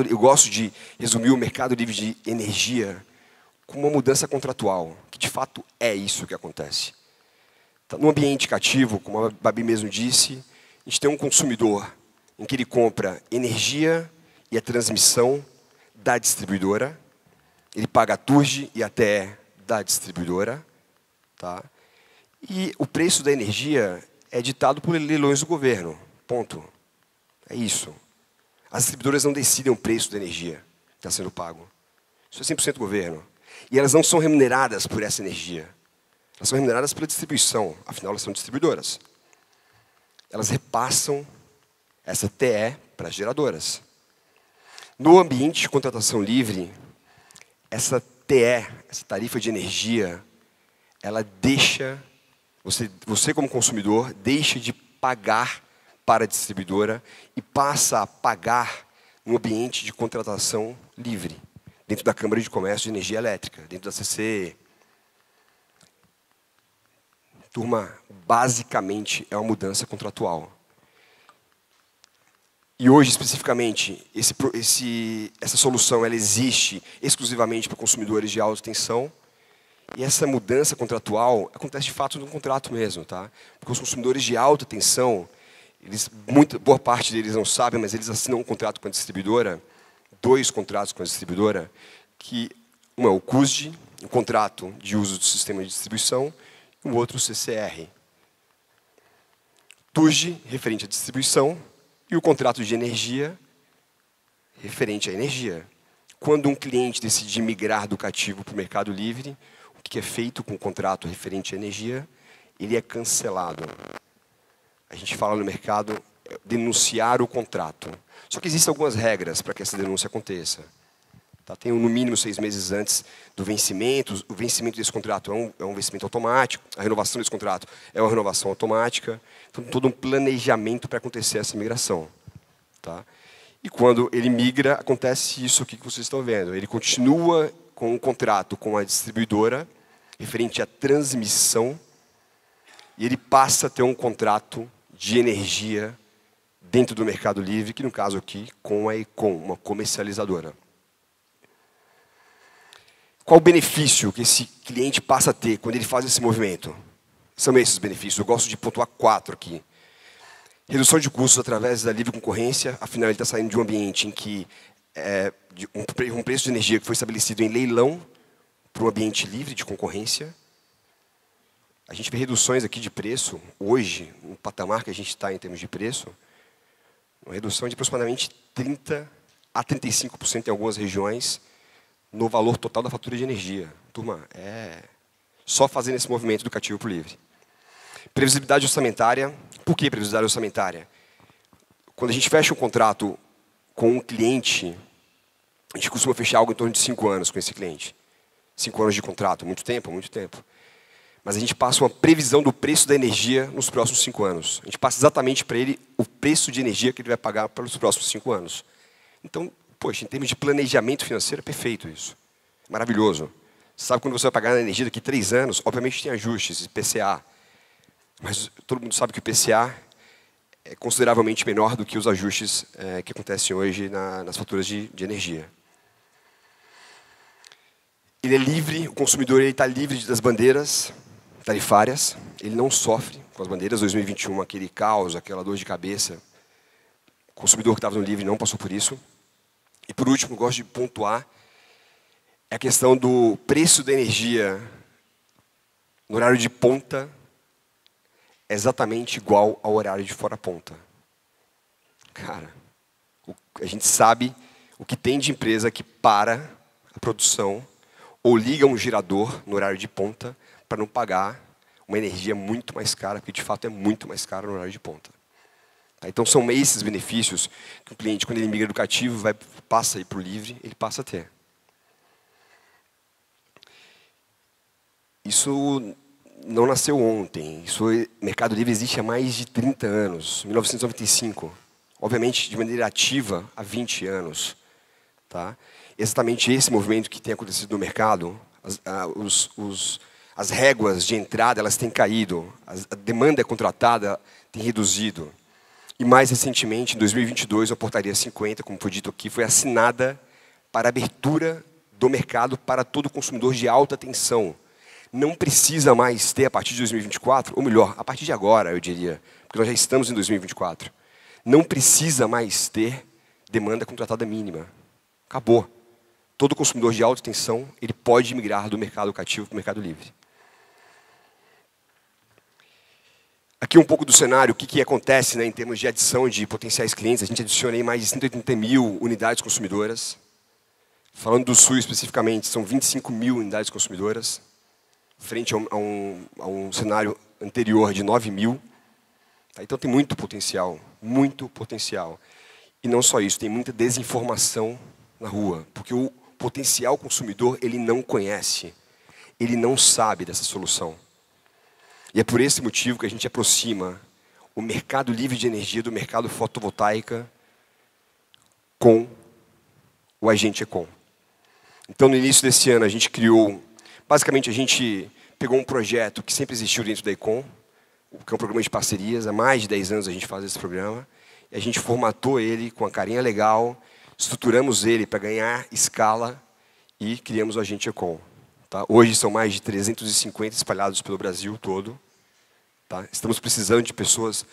eu gosto de resumir o mercado livre de energia como uma mudança contratual, que de fato é isso que acontece. Tá, no ambiente cativo, como a Babi mesmo disse, a gente tem um consumidor em que ele compra energia e a transmissão da distribuidora, ele paga a TURG e até da distribuidora, tá? E o preço da energia é ditado por leilões do governo, ponto. É isso. As distribuidoras não decidem o preço da energia que está sendo pago. Isso é 100% governo. E elas não são remuneradas por essa energia. Elas são remuneradas pela distribuição, afinal elas são distribuidoras. Elas repassam essa TE para as geradoras. No ambiente de contratação livre, essa TE, essa tarifa de energia, ela deixa, você como consumidor, deixa de pagar para a distribuidora e passa a pagar no ambiente de contratação livre, dentro da Câmara de Comércio de Energia Elétrica, dentro da CCE. Turma, basicamente é uma mudança contratual. E hoje, especificamente, essa solução ela existe exclusivamente para consumidores de alta tensão. E essa mudança contratual acontece de fato no contrato mesmo. Tá? Porque os consumidores de alta tensão, boa parte deles não sabem, mas eles assinam um contrato com a distribuidora, 2 contratos com a distribuidora, que um é o CUSD, um contrato de uso do sistema de distribuição, e o outro o CCR. TURG, referente à distribuição, e o contrato de energia, referente à energia. Quando um cliente decide migrar do cativo para o mercado livre, o que é feito com o contrato referente à energia? Ele é cancelado. A gente fala no mercado denunciar o contrato. Só que existem algumas regras para que essa denúncia aconteça. Tá? Tem no mínimo 6 meses antes do vencimento. O vencimento desse contrato é um vencimento automático. A renovação desse contrato é uma renovação automática. Então, todo um planejamento para acontecer essa migração. Tá? E quando ele migra, acontece isso aqui que vocês estão vendo. Ele continua com um contrato com a distribuidora, referente à transmissão, e ele passa a ter um contrato de energia dentro do Mercado Livre, que no caso aqui, com a Econ, uma comercializadora. Qual o benefício que esse cliente passa a ter quando ele faz esse movimento? São esses benefícios. Eu gosto de pontuar 4 aqui. Redução de custos através da livre concorrência. Afinal, ele está saindo de um ambiente em que um preço de energia que foi estabelecido em leilão para um ambiente livre de concorrência. A gente vê reduções aqui de preço, hoje, no patamar que a gente está em termos de preço, uma redução de aproximadamente 30% a 35% em algumas regiões no valor total da fatura de energia. Turma, é só fazendo esse movimento educativo para o livre. Previsibilidade orçamentária. Por que previsibilidade orçamentária? Quando a gente fecha um contrato com um cliente, a gente costuma fechar algo em torno de 5 anos com esse cliente. 5 anos de contrato, muito tempo, muito tempo. Mas a gente passa uma previsão do preço da energia nos próximos 5 anos. A gente passa exatamente para ele o preço de energia que ele vai pagar pelos próximos 5 anos. Então, poxa, em termos de planejamento financeiro, é perfeito isso. Maravilhoso. Você sabe quando você vai pagar a energia daqui a 3 anos? Obviamente tem ajustes, IPCA. Mas todo mundo sabe que o IPCA é consideravelmente menor do que os ajustes que acontecem hoje nas faturas de energia. Ele é livre, o consumidor está livre das bandeiras tarifárias, ele não sofre com as bandeiras. 2021, aquele caos, aquela dor de cabeça. O consumidor que estava no livre não passou por isso. E por último, eu gosto de pontuar a questão do preço da energia no horário de ponta é exatamente igual ao horário de fora ponta. Cara, a gente sabe o que tem de empresa que para a produção ou liga um gerador no horário de ponta para não pagar uma energia muito mais cara, porque de fato é muito mais cara no horário de ponta. Então são esses benefícios que o cliente, quando ele migra do cativo, passa a ir para o livre, ele passa a ter. Isso não nasceu ontem. Mercado Livre existe há mais de 30 anos, 1995. Obviamente, de maneira ativa, há 20 anos. Tá? Exatamente esse movimento que tem acontecido no mercado, as réguas de entrada elas têm caído, a demanda contratada tem reduzido. E mais recentemente, em 2022, a Portaria 50, como foi dito aqui, foi assinada para a abertura do mercado para todo consumidor de alta tensão. Não precisa mais ter, a partir de 2024, ou melhor, a partir de agora, eu diria, porque nós já estamos em 2024, não precisa mais ter demanda contratada mínima. Acabou. Todo consumidor de alta tensão, ele pode migrar do mercado cativo para o mercado livre. Aqui um pouco do cenário, o que acontece em termos de adição de potenciais clientes. A gente adiciona aí mais de 180 mil unidades consumidoras. Falando do Sul especificamente, são 25 mil unidades consumidoras, frente a um cenário anterior de 9 mil. Então tem muito potencial, muito potencial. E não só isso, tem muita desinformação na rua, porque o potencial consumidor ele não conhece, ele não sabe dessa solução. E é por esse motivo que a gente aproxima o mercado livre de energia do mercado fotovoltaica com o agente Econ. Então, no início desse ano, a gente criou... Basicamente, a gente pegou um projeto que sempre existiu dentro da Econ, que é um programa de parcerias. Há mais de 10 anos a gente faz esse programa. E a gente formatou ele com a carinha legal, estruturamos ele para ganhar escala e criamos o agente Econ. Tá? Hoje são mais de 350 espalhados pelo Brasil todo. Tá? Estamos precisando de pessoas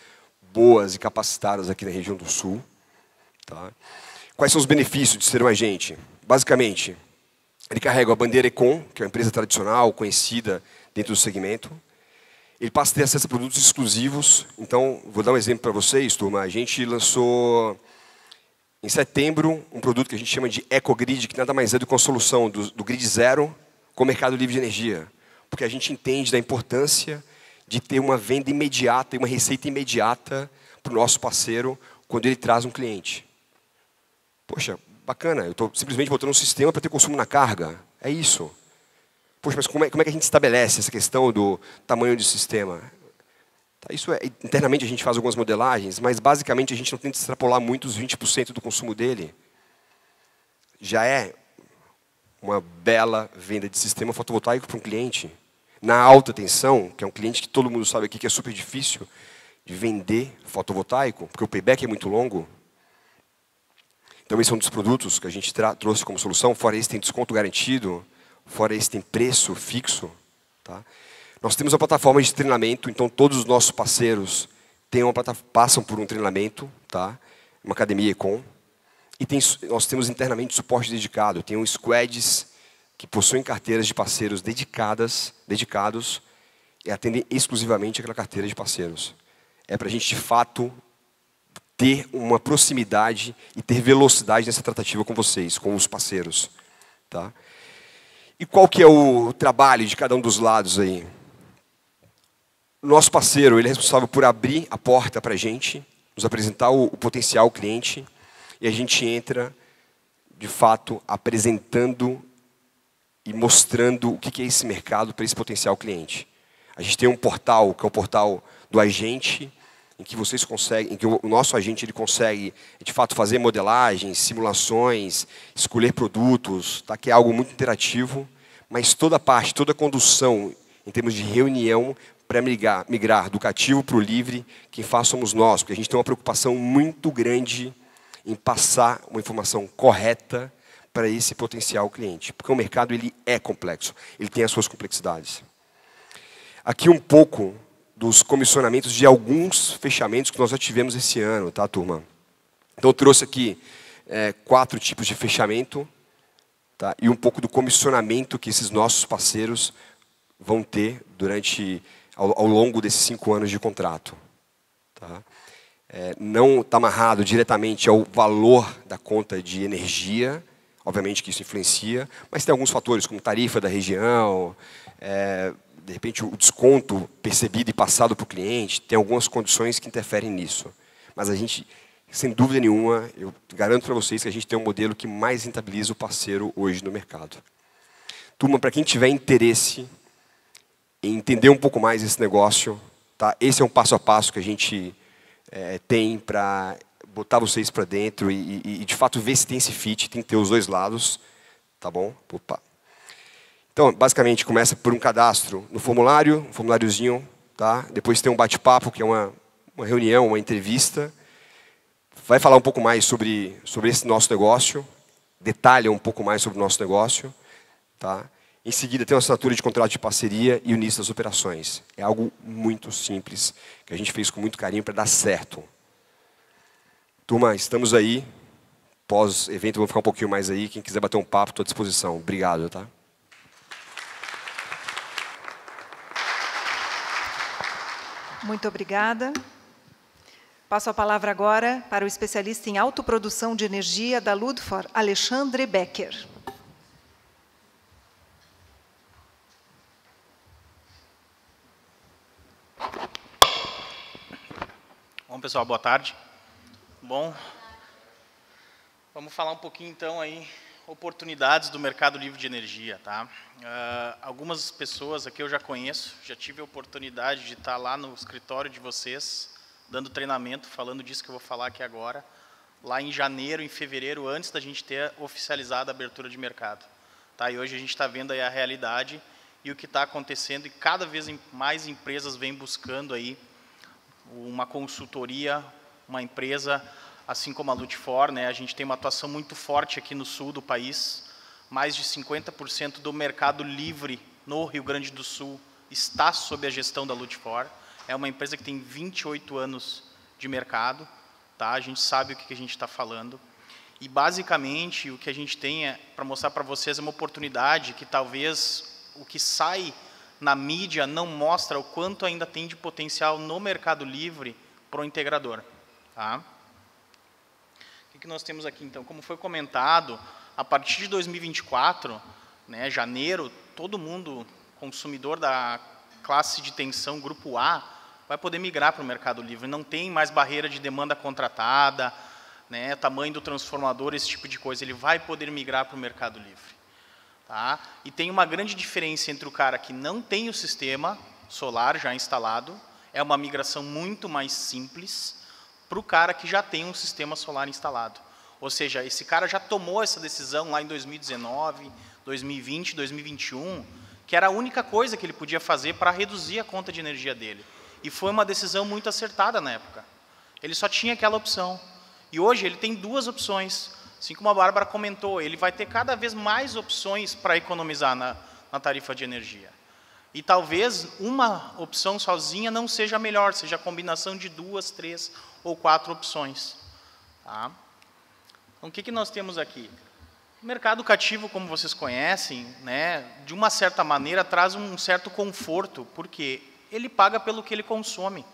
boas e capacitadas aqui na região do Sul. Tá? Quais são os benefícios de ser um agente? Basicamente, ele carrega a bandeira Econ, que é uma empresa tradicional, conhecida dentro do segmento. Ele passa a ter acesso a produtos exclusivos. Então, vou dar um exemplo para vocês, turma. A gente lançou, em setembro, um produto que a gente chama de EcoGrid, que nada mais é do que uma solução do Grid Zero com o mercado livre de energia. Porque a gente entende da importância de ter uma venda imediata e uma receita imediata para o nosso parceiro quando ele traz um cliente. Poxa, bacana, eu estou simplesmente botando um sistema para ter consumo na carga. É isso. Poxa, mas como é que a gente estabelece essa questão do tamanho do sistema? Isso internamente a gente faz algumas modelagens, mas basicamente a gente não tenta extrapolar muito os 20% do consumo dele. Já é uma bela venda de sistema fotovoltaico para um cliente. Na alta tensão, que é um cliente que todo mundo sabe aqui que é super difícil de vender fotovoltaico, porque o payback é muito longo. Então esse é um dos produtos que a gente trouxe como solução. Fora esse tem desconto garantido, fora esse tem preço fixo. Tá? Nós temos uma plataforma de treinamento, então todos os nossos parceiros passam por um treinamento, tá? Uma academia Econ. E nós temos internamente suporte dedicado. Tem squads que possuem carteiras de parceiros dedicados e atendem exclusivamente aquela carteira de parceiros. É para a gente, de fato, ter uma proximidade e ter velocidade nessa tratativa com vocês, com os parceiros. Tá? E qual que é o trabalho de cada um dos lados aí? O nosso parceiro ele é responsável por abrir a porta para a gente, nos apresentar o potencial cliente, e a gente entra, de fato, apresentando e mostrando o que é esse mercado para esse potencial cliente. A gente tem um portal, que é o portal do agente, em que vocês conseguem, em que o nosso agente ele consegue, de fato, fazer modelagens, simulações, escolher produtos, tá? Que é algo muito interativo, mas toda a condução, em termos de reunião, para migrar do cativo para o livre, quem faz somos nós, porque a gente tem uma preocupação muito grande em passar uma informação correta para esse potencial cliente, porque o mercado ele é complexo, ele tem as suas complexidades. Aqui um pouco dos comissionamentos de alguns fechamentos que nós já tivemos esse ano, tá, turma? Então eu trouxe aqui 4 tipos de fechamento, tá? E um pouco do comissionamento que esses nossos parceiros vão ter ao longo desses 5 anos de contrato. Tá? Não está amarrado diretamente ao valor da conta de energia, obviamente que isso influencia, mas tem alguns fatores, como tarifa da região, de repente o desconto percebido e passado para o cliente, tem algumas condições que interferem nisso. Mas a gente, sem dúvida nenhuma, eu garanto para vocês que a gente tem um modelo que mais rentabiliza o parceiro hoje no mercado. Turma, para quem tiver interesse em entender um pouco mais esse negócio, tá? Esse é um passo a passo que a gente tem para botar vocês para dentro e de fato ver se tem esse fit, tem que ter os dois lados, tá bom? Opa. Então, basicamente, começa por um cadastro no formulário, um formuláriozinho, tá? Depois tem um bate-papo, que é uma reunião, uma entrevista. Vai falar um pouco mais sobre esse nosso negócio, detalha um pouco mais sobre o nosso negócio, tá? Em seguida, tem uma assinatura de contrato de parceria e o início das operações. É algo muito simples, que a gente fez com muito carinho para dar certo. Turma, estamos aí. Pós-evento, vamos ficar um pouquinho mais aí. Quem quiser bater um papo, estou à disposição. Obrigado, tá? Muito obrigada. Passo a palavra agora para o especialista em autoprodução de energia da Ludfor, Alexandre Becker. Bom, pessoal, boa tarde. Bom, vamos falar um pouquinho, então, aí, oportunidades do mercado livre de energia, tá? Algumas pessoas aqui eu já conheço, já tive a oportunidade de estar lá no escritório de vocês, dando treinamento, falando disso que eu vou falar aqui agora, lá em janeiro, em fevereiro, antes da gente ter oficializado a abertura de mercado. Tá? E hoje a gente está vendo aí a realidade e o que está acontecendo, e cada vez mais empresas vêm buscando aí uma consultoria, uma empresa, assim como a Ludfor, né? A gente tem uma atuação muito forte aqui no sul do país. Mais de 50% do mercado livre no Rio Grande do Sul está sob a gestão da Ludfor. É uma empresa que tem 28 anos de mercado, tá? A gente sabe o que a gente está falando. E, basicamente, o que a gente tem para mostrar para vocês é uma oportunidade que talvez o que sai na mídia não mostra o quanto ainda tem de potencial no mercado livre para o integrador. Tá? O que nós temos aqui, então? Como foi comentado, a partir de 2024, né, janeiro, todo mundo, consumidor da classe de tensão grupo A, vai poder migrar para o Mercado Livre. Não tem mais barreira de demanda contratada, né, tamanho do transformador, esse tipo de coisa. Ele vai poder migrar para o Mercado Livre. Tá? E tem uma grande diferença entre o cara que não tem o sistema solar já instalado, é uma migração muito mais simples, para o cara que já tem um sistema solar instalado. Ou seja, esse cara já tomou essa decisão lá em 2019, 2020, 2021, que era a única coisa que ele podia fazer para reduzir a conta de energia dele. E foi uma decisão muito acertada na época. Ele só tinha aquela opção. E hoje ele tem duas opções. Assim como a Bárbara comentou, ele vai ter cada vez mais opções para economizar na tarifa de energia. E talvez uma opção sozinha não seja a melhor, seja a combinação de 2, 3 ou 4 opções. Tá? Então, o que nós temos aqui? O mercado cativo, como vocês conhecem, né, de uma certa maneira traz um certo conforto, porque ele paga pelo que ele consome.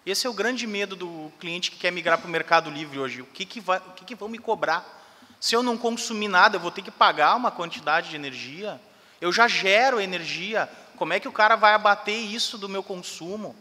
Esse é o grande medo do cliente que quer migrar para o Mercado Livre hoje. O que vão me cobrar? Se eu não consumir nada, eu vou ter que pagar uma quantidade de energia. Eu já gero energia. Como é que o cara vai abater isso do meu consumo?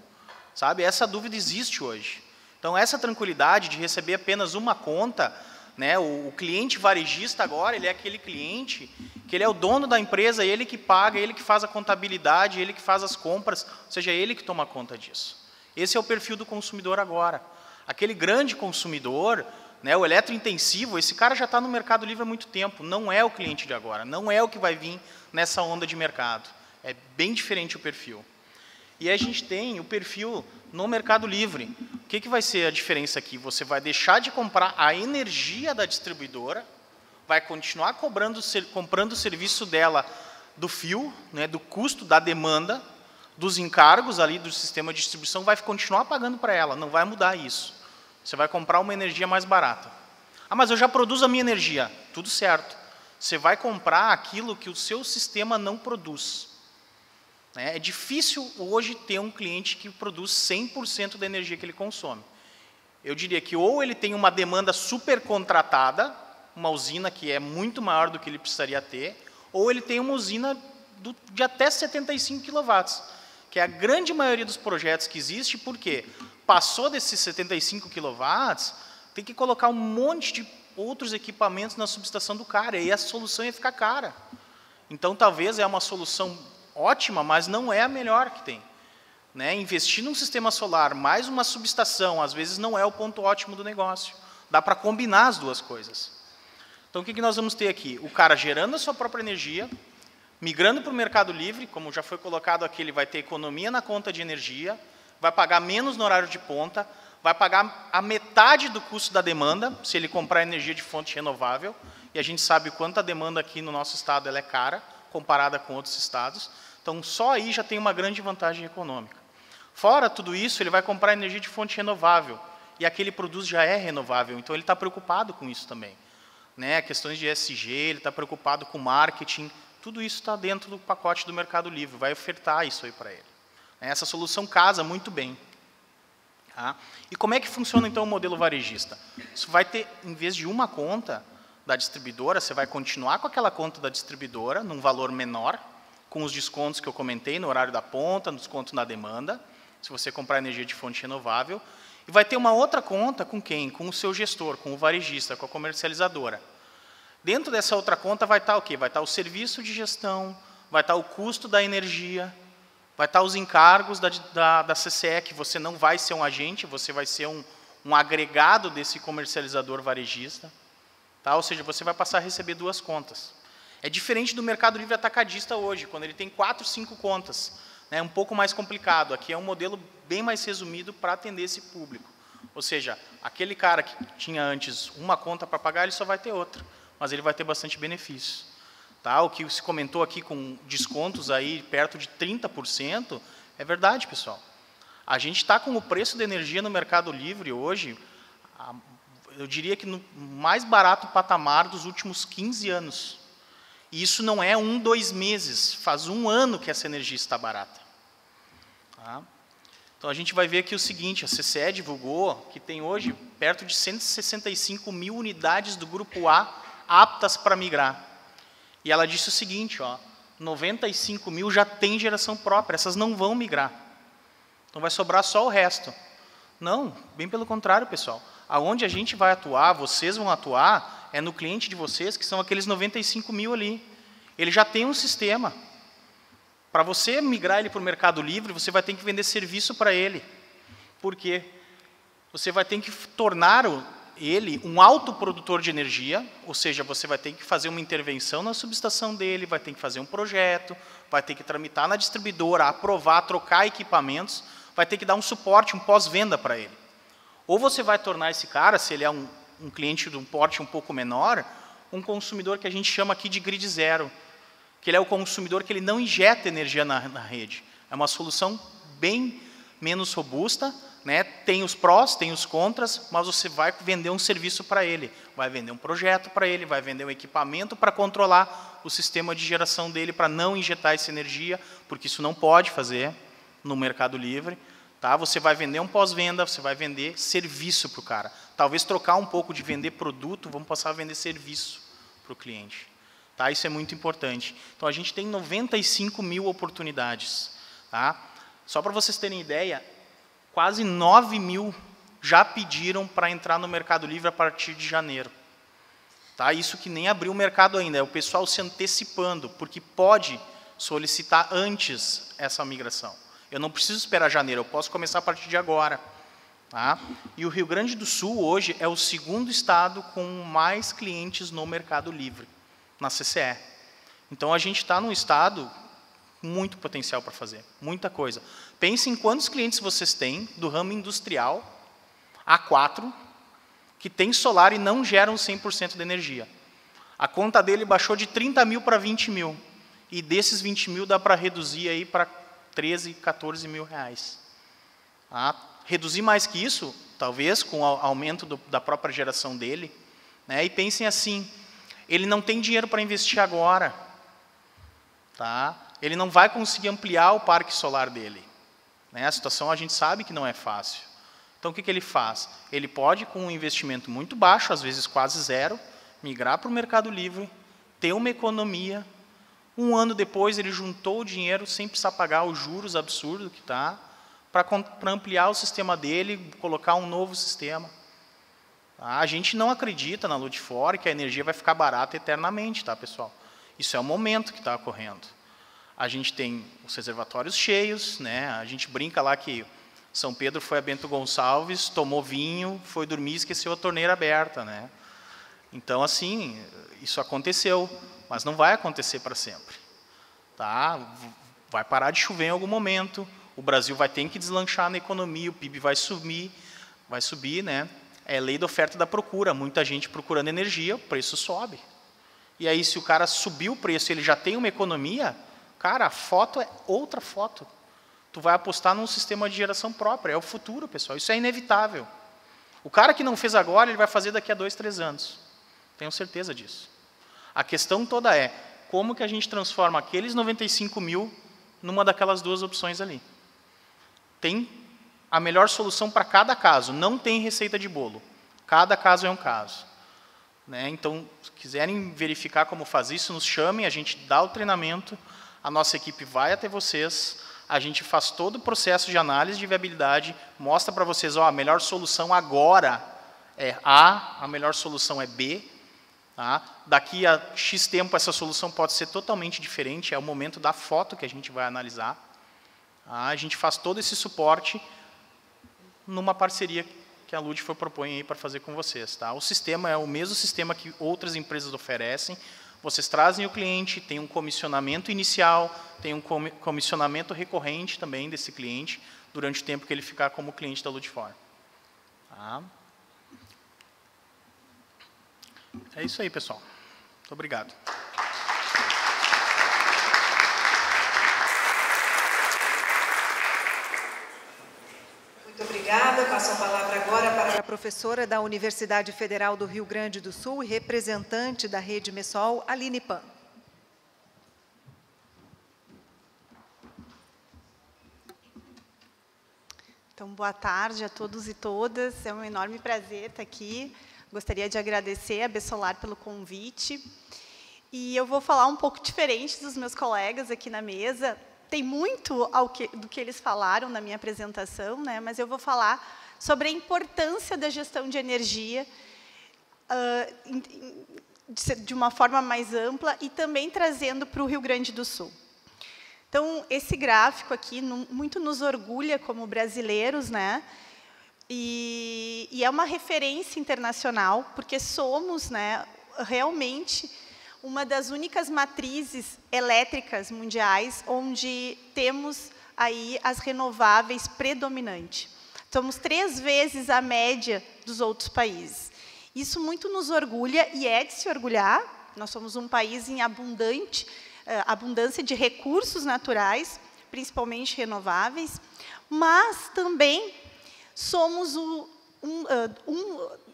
Sabe? Essa dúvida existe hoje. Então, essa tranquilidade de receber apenas uma conta, né, o cliente varejista agora, ele é aquele cliente que ele é o dono da empresa, ele que paga, ele que faz a contabilidade, ele que faz as compras, ou seja, ele que toma conta disso. Esse é o perfil do consumidor agora. Aquele grande consumidor, né, o eletrointensivo, esse cara já está no Mercado Livre há muito tempo, não é o cliente de agora, não é o que vai vir nessa onda de mercado. É bem diferente o perfil. E a gente tem o perfil no Mercado Livre. O que vai ser a diferença aqui? Você vai deixar de comprar a energia da distribuidora, vai continuar comprando o serviço dela do fio, né, do custo da demanda, dos encargos ali do sistema de distribuição, vai continuar pagando para ela, não vai mudar isso. Você vai comprar uma energia mais barata. Ah, mas eu já produzo a minha energia. Tudo certo. Você vai comprar aquilo que o seu sistema não produz. É difícil hoje ter um cliente que produz 100% da energia que ele consome. Eu diria que ou ele tem uma demanda super contratada, uma usina que é muito maior do que ele precisaria ter, ou ele tem uma usina de até 75 kW, que é a grande maioria dos projetos que existe, porque passou desses 75 kW, tem que colocar um monte de outros equipamentos na subestação do cara, e a solução ia ficar cara. Então, talvez é uma solução ótima, mas não é a melhor que tem. Né? Investir num sistema solar, mais uma subestação, às vezes não é o ponto ótimo do negócio. Dá para combinar as duas coisas. Então, o que nós vamos ter aqui? O cara gerando a sua própria energia, migrando para o Mercado Livre, como já foi colocado aqui, ele vai ter economia na conta de energia, vai pagar menos no horário de ponta, vai pagar a metade do custo da demanda, se ele comprar energia de fonte renovável, e a gente sabe quanto a demanda aqui no nosso estado ela é cara, comparada com outros estados. Então, só aí já tem uma grande vantagem econômica. Fora tudo isso, ele vai comprar energia de fonte renovável, e a que ele produz já é renovável, então ele está preocupado com isso também. Né? Questões de ESG, ele está preocupado com marketing, tudo isso está dentro do pacote do Mercado Livre, vai ofertar isso aí para ele. Essa solução casa muito bem. Tá? E como é que funciona, então, o modelo varejista? Isso vai ter, em vez de uma conta da distribuidora, você vai continuar com aquela conta da distribuidora, num valor menor, com os descontos que eu comentei, no horário da ponta, no desconto na demanda, se você comprar energia de fonte renovável, e vai ter uma outra conta com quem? Com o seu gestor, com o varejista, com a comercializadora. Dentro dessa outra conta vai estar o quê? Vai estar o serviço de gestão, vai estar o custo da energia, vai estar os encargos da CCE, que você não vai ser um agente, você vai ser um agregado desse comercializador varejista. Tá? Ou seja, você vai passar a receber duas contas. É diferente do Mercado Livre atacadista hoje, quando ele tem 4, 5 contas. É um pouco mais complicado. Aqui é um modelo bem mais resumido para atender esse público. Ou seja, aquele cara que tinha antes uma conta para pagar, ele só vai ter outra, mas ele vai ter bastante benefício. Tá? O que se comentou aqui com descontos aí perto de 30%, é verdade, pessoal. A gente está com o preço da energia no Mercado Livre hoje, eu diria que no mais barato patamar dos últimos 15 anos. E isso não é 1, 2 meses, faz 1 ano que essa energia está barata. Tá? Então, a gente vai ver aqui o seguinte, a CCE divulgou que tem hoje perto de 165 mil unidades do Grupo A aptas para migrar. E ela disse o seguinte, ó, 95 mil já tem geração própria, essas não vão migrar. Então vai sobrar só o resto. Não, bem pelo contrário, pessoal. Aonde a gente vai atuar, vocês vão atuar, é no cliente de vocês, que são aqueles 95 mil ali. Ele já tem um sistema. Para você migrar ele para o Mercado Livre, você vai ter que vender serviço para ele. Por quê? Você vai ter que tornar ele um autoprodutor de energia, ou seja, você vai ter que fazer uma intervenção na subestação dele, vai ter que fazer um projeto, vai ter que tramitar na distribuidora, aprovar, trocar equipamentos, vai ter que dar um suporte, um pós-venda para ele. Ou você vai tornar esse cara, se ele é um cliente de um porte um pouco menor, um consumidor que a gente chama aqui de grid zero, que ele é o consumidor que ele não injeta energia na rede. É uma solução bem menos robusta, né? Tem os prós, tem os contras, mas você vai vender um serviço para ele, vai vender um projeto para ele, vai vender um equipamento para controlar o sistema de geração dele, para não injetar essa energia, porque isso não pode fazer no Mercado Livre. Tá? Você vai vender um pós-venda, você vai vender serviço para o cara. Talvez trocar um pouco de vender produto, vamos passar a vender serviço para o cliente. Tá? Isso é muito importante. Então, a gente tem 95 mil oportunidades. Tá? Só para vocês terem ideia, quase 9 mil já pediram para entrar no Mercado Livre a partir de janeiro. Tá? Isso que nem abriu o mercado ainda, é o pessoal se antecipando, porque pode solicitar antes essa migração. Eu não preciso esperar janeiro, eu posso começar a partir de agora. Tá? E o Rio Grande do Sul, hoje, é o segundo estado com mais clientes no Mercado Livre, na CCE. Então, a gente está num estado com muito potencial para fazer, muita coisa. Pensem em quantos clientes vocês têm do ramo industrial, A4, que tem solar e não geram 100% de energia. A conta dele baixou de 30 mil para 20 mil. E desses 20 mil dá para reduzir aí para 13, 14 mil reais. Tá? Reduzir mais que isso, talvez, com o aumento da própria geração dele. Né? E pensem assim, ele não tem dinheiro para investir agora. Tá? Ele não vai conseguir ampliar o parque solar dele. Né? A situação a gente sabe que não é fácil. Então, o que ele faz? Ele pode, com um investimento muito baixo, às vezes quase zero, migrar para o Mercado Livre, ter uma economia. Um ano depois, ele juntou o dinheiro sem precisar pagar os juros absurdos que está, para ampliar o sistema dele, colocar um novo sistema. A gente não acredita na Ludfor que a energia vai ficar barata eternamente, tá, pessoal? Isso é o momento que está ocorrendo. A gente tem os reservatórios cheios, né? A gente brinca lá que São Pedro foi a Bento Gonçalves, tomou vinho, foi dormir e esqueceu a torneira aberta, né? Então, assim, isso aconteceu, mas não vai acontecer para sempre. Tá? Vai parar de chover em algum momento, o Brasil vai ter que deslanchar na economia, o PIB vai subir, né? É lei da oferta e da procura, muita gente procurando energia, o preço sobe. E aí, se o cara subir o preço e ele já tem uma economia, cara, a foto é outra foto. Tu vai apostar num sistema de geração própria, é o futuro, pessoal, isso é inevitável. O cara que não fez agora, ele vai fazer daqui a 2, 3 anos. Tenho certeza disso. A questão toda é, como que a gente transforma aqueles 95 mil numa daquelas duas opções ali? Tem a melhor solução para cada caso, não tem receita de bolo. Cada caso é um caso. Né? Então, se quiserem verificar como fazer isso, nos chamem, a gente dá o treinamento, a nossa equipe vai até vocês, a gente faz todo o processo de análise de viabilidade, mostra para vocês, ó, a melhor solução agora é A melhor solução é B. Tá? Daqui a X tempo, essa solução pode ser totalmente diferente, é o momento da foto que a gente vai analisar. Tá? A gente faz todo esse suporte numa parceria que a Ludfor propõe aí para fazer com vocês. Tá? O sistema é o mesmo sistema que outras empresas oferecem. Vocês trazem o cliente, tem um comissionamento inicial, tem um comissionamento recorrente também desse cliente, durante o tempo que ele ficar como cliente da Ludfor. Tá? É isso aí, pessoal. Muito obrigado. Muito obrigada. Passo a palavra agora para a professora da Universidade Federal do Rio Grande do Sul e representante da Rede Messol, Aline Pan. Então, boa tarde a todos e todas. É um enorme prazer estar aqui. Gostaria de agradecer a Bessolar pelo convite. E eu vou falar um pouco diferente dos meus colegas aqui na mesa, tem muito do que eles falaram na minha apresentação, né? Mas eu vou falar sobre a importância da gestão de energia de uma forma mais ampla e também trazendo para o Rio Grande do Sul. Então, esse gráfico aqui muito nos orgulha como brasileiros, né? E é uma referência internacional, porque somos, né, realmente uma das únicas matrizes elétricas mundiais onde temos aí as renováveis predominante. Somos 3 vezes a média dos outros países. Isso muito nos orgulha e é de se orgulhar. Nós somos um país em abundância de recursos naturais, principalmente renováveis, mas também somos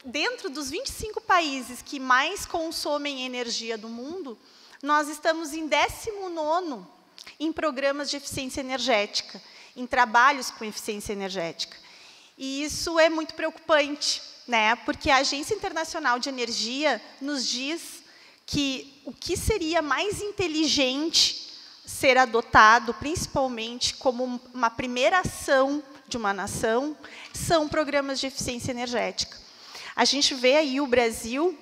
dentro dos 25 países que mais consomem energia do mundo, nós estamos em 19º em programas de eficiência energética, em trabalhos com eficiência energética. E isso é muito preocupante, né? Porque a Agência Internacional de Energia nos diz que o que seria mais inteligente ser adotado, principalmente como uma primeira ação de uma nação, são programas de eficiência energética. A gente vê aí o Brasil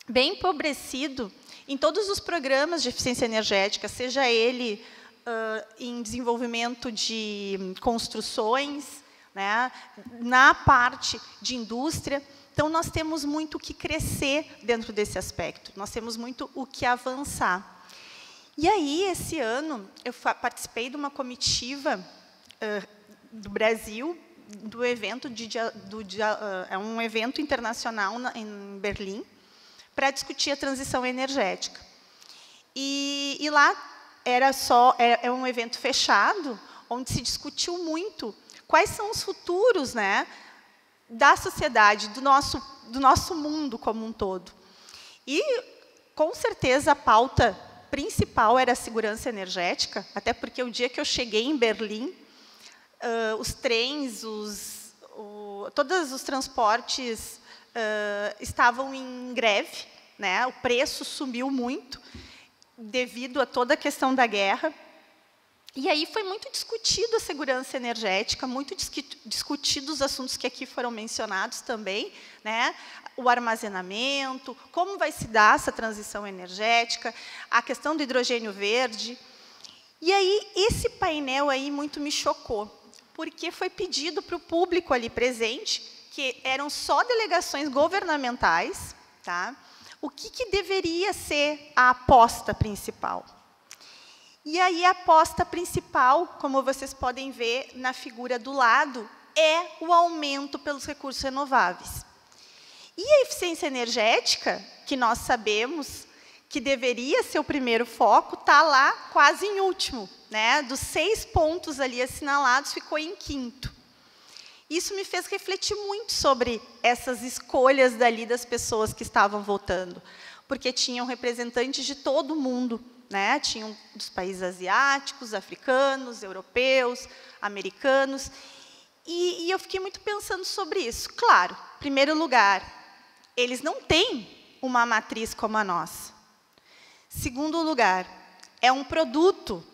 bem empobrecido em todos os programas de eficiência energética, seja ele em desenvolvimento de construções, né, na parte de indústria. Então, nós temos muito o que crescer dentro desse aspecto, nós temos muito o que avançar. E aí, esse ano, eu participei de uma comitiva do Brasil, do evento é um evento internacional em Berlim, para discutir a transição energética. E lá é um evento fechado, onde se discutiu muito quais são os futuros, né, da sociedade, do nosso mundo como um todo. E, com certeza, a pauta principal era a segurança energética, até porque o dia que eu cheguei em Berlim, os trens, todos os transportes estavam em greve, né? O preço subiu muito devido a toda a questão da guerra. E aí foi muito discutido a segurança energética, muito discutido os assuntos que aqui foram mencionados também, né? O armazenamento, como vai se dar essa transição energética, a questão do hidrogênio verde. E aí esse painel aí muito me chocou, porque foi pedido para o público ali presente, que eram só delegações governamentais, tá? O que deveria ser a aposta principal. E aí a aposta principal, como vocês podem ver na figura do lado, é o aumento pelos recursos renováveis. E a eficiência energética, que nós sabemos que deveria ser o primeiro foco, está lá quase em último, né? Dos 6 pontos ali assinalados, ficou em 5º. Isso me fez refletir muito sobre essas escolhas dali das pessoas que estavam votando, porque tinham representantes de todo o mundo, né? Tinham dos países asiáticos, africanos, europeus, americanos, e eu fiquei muito pensando sobre isso. Claro, em primeiro lugar, eles não têm uma matriz como a nossa. Segundo lugar, é um produto,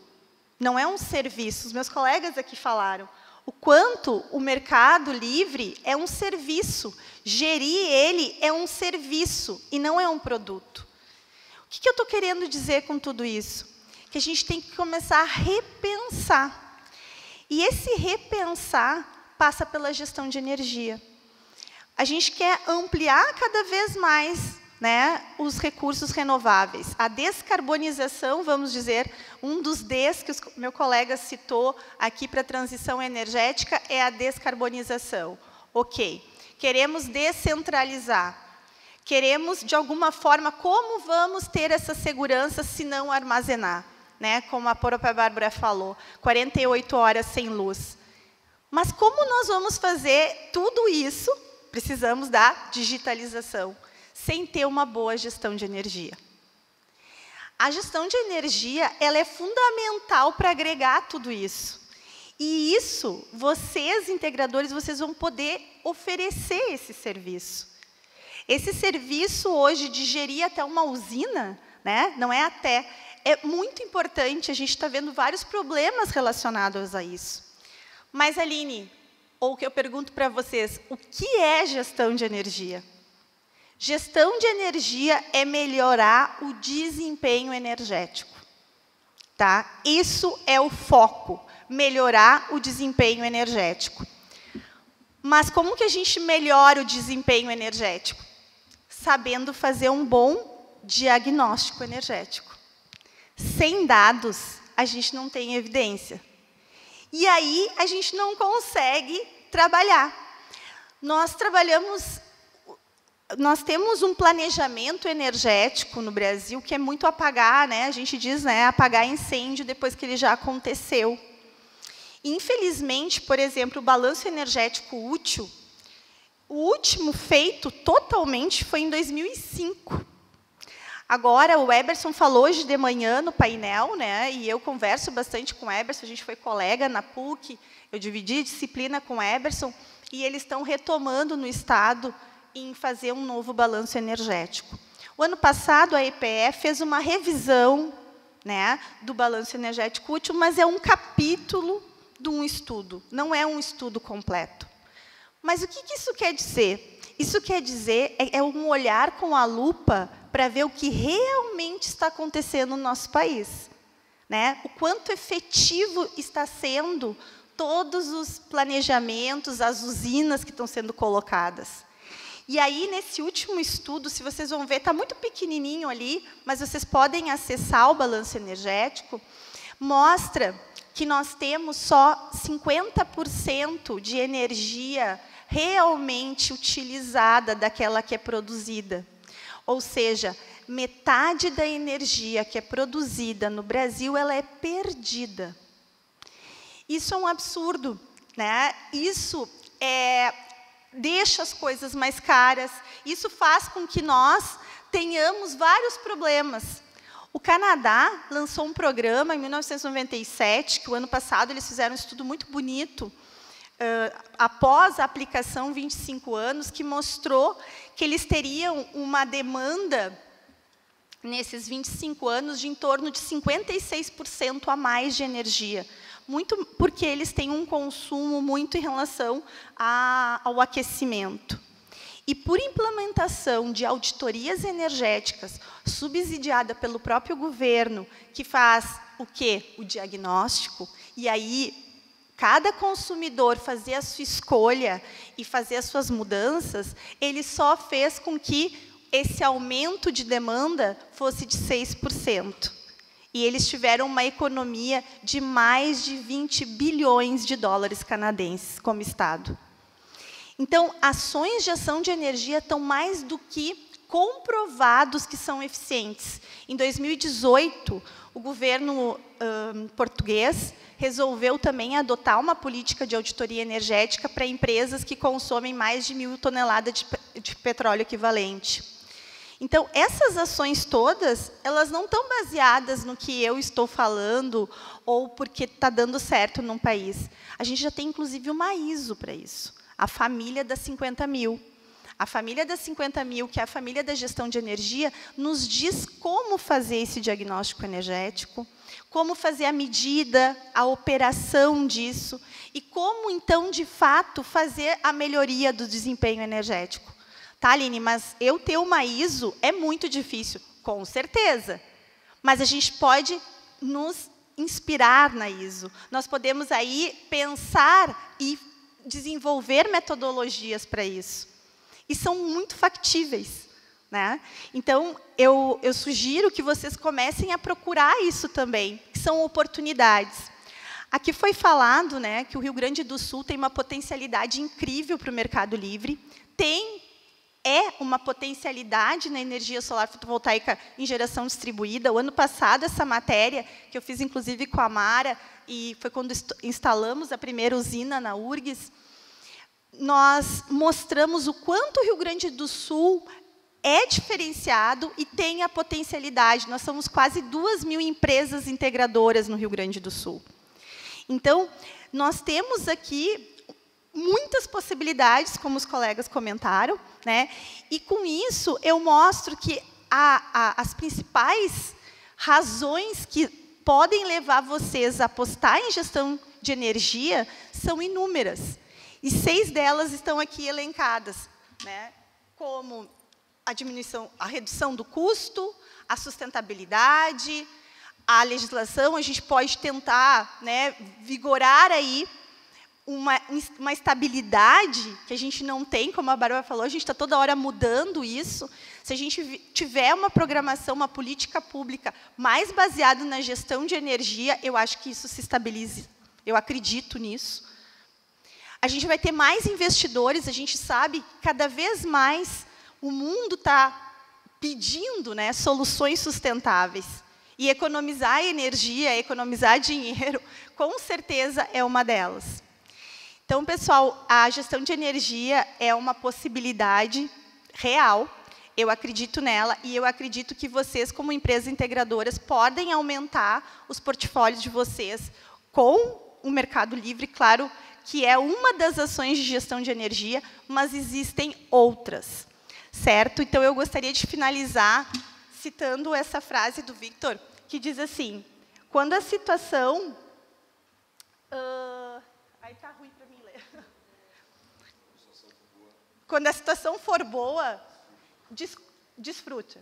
não é um serviço. Os meus colegas aqui falaram o quanto o mercado livre é um serviço. Gerir ele é um serviço e não é um produto. O que eu estou querendo dizer com tudo isso? Que a gente tem que começar a repensar. E esse repensar passa pela gestão de energia. A gente quer ampliar cada vez mais, né, os recursos renováveis. A descarbonização, vamos dizer, um dos Ds que o meu colega citou aqui para a transição energética é a descarbonização. Ok, queremos descentralizar. Queremos, de alguma forma, como vamos ter essa segurança se não armazenar? Né? Como a própria Bárbara falou, 48 horas sem luz. Mas como nós vamos fazer tudo isso? Precisamos da digitalização, sem ter uma boa gestão de energia. A gestão de energia ela é fundamental para agregar tudo isso. E isso, vocês, integradores, vocês vão poder oferecer esse serviço. Esse serviço hoje de gerir até uma usina, né? Não é até, é muito importante, a gente está vendo vários problemas relacionados a isso. Mas, Aline, ou o que eu pergunto para vocês, o que é gestão de energia? Gestão de energia é melhorar o desempenho energético. Tá? Isso é o foco, melhorar o desempenho energético. Mas como que a gente melhora o desempenho energético? Sabendo fazer um bom diagnóstico energético. Sem dados, a gente não tem evidência. E aí, a gente não consegue trabalhar. Nós temos um planejamento energético no Brasil que é muito apagar, né? A gente diz, né, apagar incêndio depois que ele já aconteceu. Infelizmente, por exemplo, o balanço energético útil, o último feito totalmente foi em 2005. Agora, o Eberson falou hoje de manhã no painel, né, e eu converso bastante com o Eberson, a gente foi colega na PUC, eu dividi disciplina com o Eberson, e eles estão retomando no Estado em fazer um novo balanço energético. O ano passado, a EPE fez uma revisão, né, do balanço energético útil, mas é um capítulo de um estudo, não é um estudo completo. Mas o que isso quer dizer? Isso quer dizer é um olhar com a lupa para ver o que realmente está acontecendo no nosso país, né? O quanto efetivo está sendo todos os planejamentos, as usinas que estão sendo colocadas. E aí, nesse último estudo, se vocês vão ver, está muito pequenininho ali, mas vocês podem acessar o balanço energético, mostra que nós temos só 50% de energia realmente utilizada daquela que é produzida. Ou seja, metade da energia que é produzida no Brasil, ela é perdida. Isso é um absurdo, né? Isso deixa as coisas mais caras, isso faz com que nós tenhamos vários problemas. O Canadá lançou um programa em 1997, que o ano passado eles fizeram um estudo muito bonito, após a aplicação, 25 anos, que mostrou que eles teriam uma demanda, nesses 25 anos, de em torno de 56% a mais de energia. Muito porque eles têm um consumo muito em relação ao aquecimento. E por implementação de auditorias energéticas, subsidiada pelo próprio governo, que faz o quê? O diagnóstico, e aí cada consumidor fazer a sua escolha e fazer as suas mudanças, ele só fez com que esse aumento de demanda fosse de 6%. E eles tiveram uma economia de mais de 20 bilhões de dólares canadenses como Estado. Então, ações de ação de energia estão mais do que comprovados que são eficientes. Em 2018, o governo português resolveu também adotar uma política de auditoria energética para empresas que consomem mais de 1.000 toneladas de petróleo equivalente. Então, essas ações todas, elas não estão baseadas no que eu estou falando ou porque está dando certo num país. A gente já tem, inclusive, uma ISO para isso, a família das 50.000. A família das 50.000, que é a família da gestão de energia, nos diz como fazer esse diagnóstico energético, como fazer a medida, a operação disso, e como, então, de fato, fazer a melhoria do desempenho energético. Tá, Aline, mas eu ter uma ISO é muito difícil, com certeza. Mas a gente pode nos inspirar na ISO. Nós podemos aí pensar e desenvolver metodologias para isso. E são muito factíveis, né? Então, eu sugiro que vocês comecem a procurar isso também, que são oportunidades. Aqui foi falado, né, que o Rio Grande do Sul tem uma potencialidade incrível para o Mercado Livre, é uma potencialidade na energia solar fotovoltaica em geração distribuída. O ano passado, essa matéria, que eu fiz, inclusive, com a Mara, e foi quando instalamos a primeira usina na URGS, nós mostramos o quanto o Rio Grande do Sul é diferenciado e tem a potencialidade. Nós somos quase 2.000 empresas integradoras no Rio Grande do Sul. Então, nós temos aqui muitas possibilidades, como os colegas comentaram, né? E, com isso, eu mostro que as principais razões que podem levar vocês a apostar em gestão de energia são inúmeras. E 6 delas estão aqui elencadas, né? Como a redução do custo, a sustentabilidade, a legislação. A gente pode tentar, né, vigorar aí uma estabilidade que a gente não tem, como a Bárbara falou, a gente está toda hora mudando isso. Se a gente tiver uma programação, uma política pública mais baseada na gestão de energia, eu acho que isso se estabilize. Eu acredito nisso. A gente vai ter mais investidores, a gente sabe que cada vez mais o mundo está pedindo, né, soluções sustentáveis. E economizar energia, economizar dinheiro, com certeza é uma delas. Então, pessoal, a gestão de energia é uma possibilidade real. Eu acredito nela e eu acredito que vocês, como empresas integradoras, podem aumentar os portfólios de vocês com o Mercado Livre, claro, que é uma das ações de gestão de energia, mas existem outras, certo? Então, eu gostaria de finalizar citando essa frase do Victor, que diz assim: quando a situação... aí está ruim para mim ler. Quando a situação for boa, desfrute.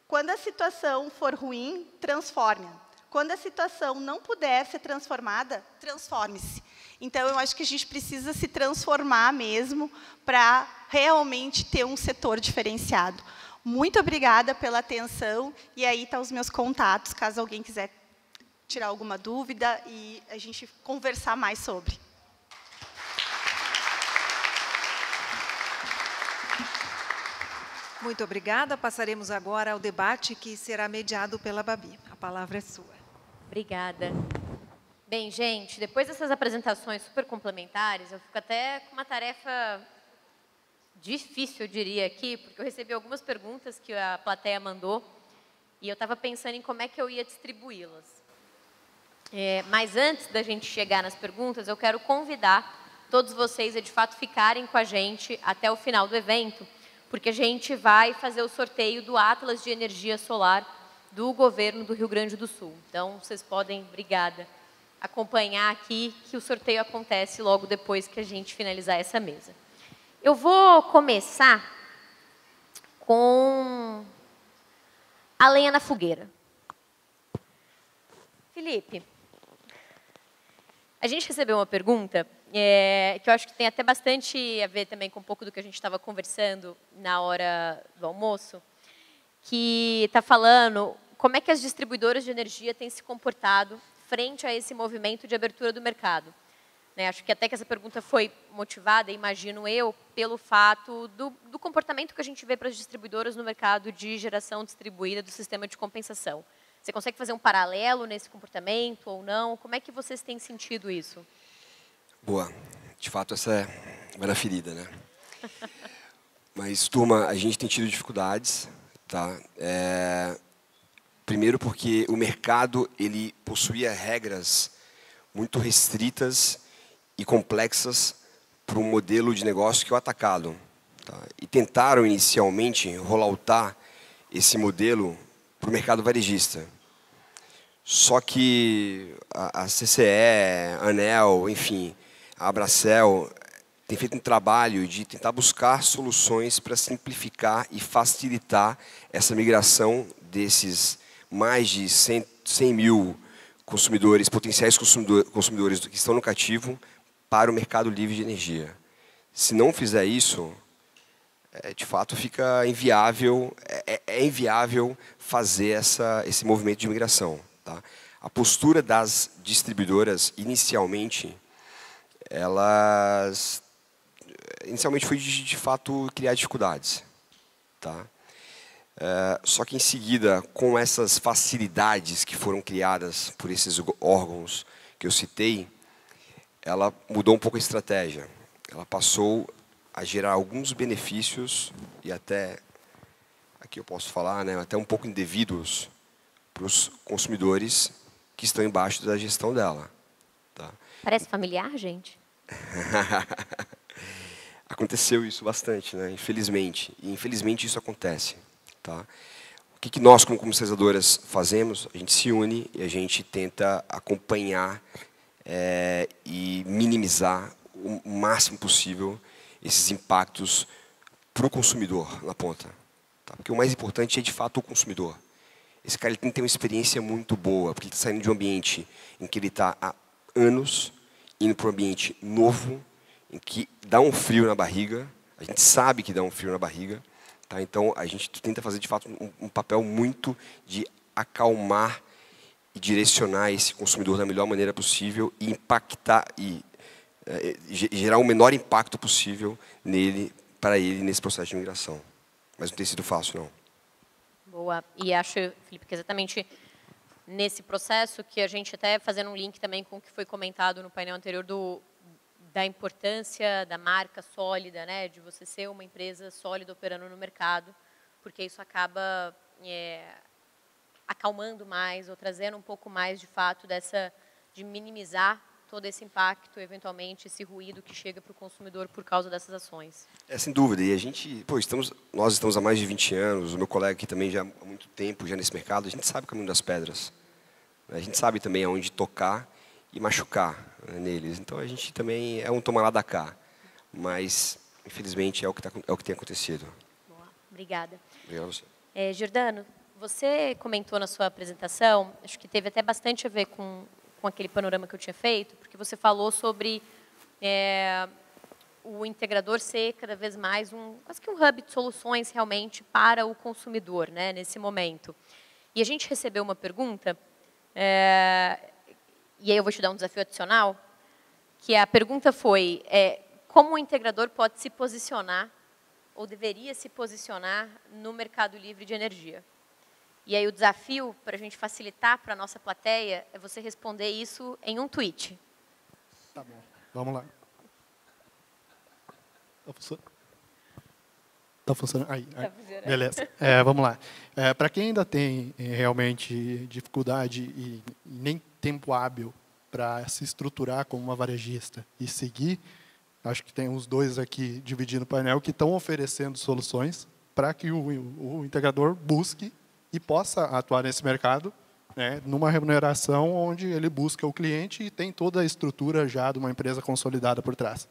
Quando a situação for ruim, transforme-a. Quando a situação não puder ser transformada, transforme-se. Então, eu acho que a gente precisa se transformar mesmo para realmente ter um setor diferenciado. Muito obrigada pela atenção. E aí estão os meus contatos, caso alguém quiser tirar alguma dúvida e a gente conversar mais sobre. Muito obrigada. Passaremos agora ao debate que será mediado pela Babi. A palavra é sua. Obrigada. Bem, gente, depois dessas apresentações super complementares, eu fico até com uma tarefa difícil, eu diria, aqui, porque eu recebi algumas perguntas que a plateia mandou e eu estava pensando em como é que eu ia distribuí-las. Mas antes da gente chegar nas perguntas, eu quero convidar todos vocês a, de fato, ficarem com a gente até o final do evento, porque a gente vai fazer o sorteio do Atlas de Energia Solar do governo do Rio Grande do Sul. Então, vocês podem, obrigada, acompanhar aqui que o sorteio acontece logo depois que a gente finalizar essa mesa. Eu vou começar com a lenha na fogueira. Felipe, a gente recebeu uma pergunta que eu acho que tem até bastante a ver também com um pouco do que a gente estava conversando na hora do almoço, que está falando como é que as distribuidoras de energia têm se comportado frente a esse movimento de abertura do mercado. Acho que até que essa pergunta foi motivada, imagino eu, pelo fato do comportamento que a gente vê para as distribuidoras no mercado de geração distribuída do sistema de compensação. Você consegue fazer um paralelo nesse comportamento ou não? Como é que vocês têm sentido isso? Boa. De fato, essa vai na ferida, né? Mas, turma, a gente tem tido dificuldades, tá? Primeiro porque o mercado ele possuía regras muito restritas e complexas para um modelo de negócio que é o atacado. Tá? E tentaram inicialmente rolloutar esse modelo para o mercado varejista. Só que a CCE, a ANEEL, enfim, a Abracel tem feito um trabalho de tentar buscar soluções para simplificar e facilitar essa migração desses mais de 100 mil consumidores, potenciais consumidores que estão no cativo, para o mercado livre de energia. Se não fizer isso, de fato fica inviável, é inviável fazer esse movimento de migração. Tá? A postura das distribuidoras, inicialmente, foi de fato criar dificuldades. Tá? Só que em seguida, com essas facilidades que foram criadas por esses órgãos que eu citei, ela mudou um pouco a estratégia. Ela passou a gerar alguns benefícios, e até, aqui eu posso falar, né, até um pouco indevidos para os consumidores que estão embaixo da gestão dela. Tá? Parece familiar, gente? Aconteceu isso bastante, né? Infelizmente. E infelizmente isso acontece. Tá? O que nós, como comercializadoras, fazemos? A gente se une e a gente tenta acompanhar e minimizar o máximo possível esses impactos para o consumidor na ponta. Tá? Porque o mais importante é, de fato, o consumidor. Esse cara ele tem que ter uma experiência muito boa, porque ele está saindo de um ambiente em que ele está há anos, indo para um ambiente novo, em que dá um frio na barriga. A gente sabe que dá um frio na barriga. Tá? Então, a gente tenta fazer, de fato, um papel muito de acalmar e direcionar esse consumidor da melhor maneira possível e impactar e gerar o menor impacto possível para ele nesse processo de migração. Mas não tem sido fácil, não. Boa. E acho, Felipe, que exatamente nesse processo que a gente até fazendo um link também com o que foi comentado no painel anterior da importância da marca sólida, né, de você ser uma empresa sólida operando no mercado, porque isso acaba acalmando mais ou trazendo um pouco mais, de fato, de minimizar todo esse impacto, eventualmente, esse ruído que chega para o consumidor por causa dessas ações. Sem dúvida. E a gente, nós estamos há mais de 20 anos, o meu colega aqui também já há muito tempo já nesse mercado, a gente sabe o caminho das pedras. A gente sabe também aonde tocar e machucar neles. Então, a gente também é um toma lá da cá. Mas, infelizmente, é o que tem acontecido. Boa. Obrigada. Obrigado a você. Giordano, você comentou na sua apresentação, acho que teve até bastante a ver com aquele panorama que eu tinha feito, porque você falou sobre o integrador ser cada vez mais quase que um hub de soluções realmente para o consumidor, né, nesse momento. E a gente recebeu uma pergunta, e aí eu vou te dar um desafio adicional, que a pergunta foi como o integrador pode se posicionar, ou deveria se posicionar, no mercado livre de energia. E aí o desafio, para a gente facilitar para a nossa plateia, é você responder isso em um tweet. Tá bom, vamos lá. Tá funcionando? Aí, beleza. Vamos lá. Para quem ainda tem realmente dificuldade e nem tempo hábil para se estruturar como uma varejista e seguir, acho que tem uns dois aqui dividindo o painel que estão oferecendo soluções para que o integrador busque e possa atuar nesse mercado, né, numa remuneração onde ele busca o cliente e tem toda a estrutura já de uma empresa consolidada por trás.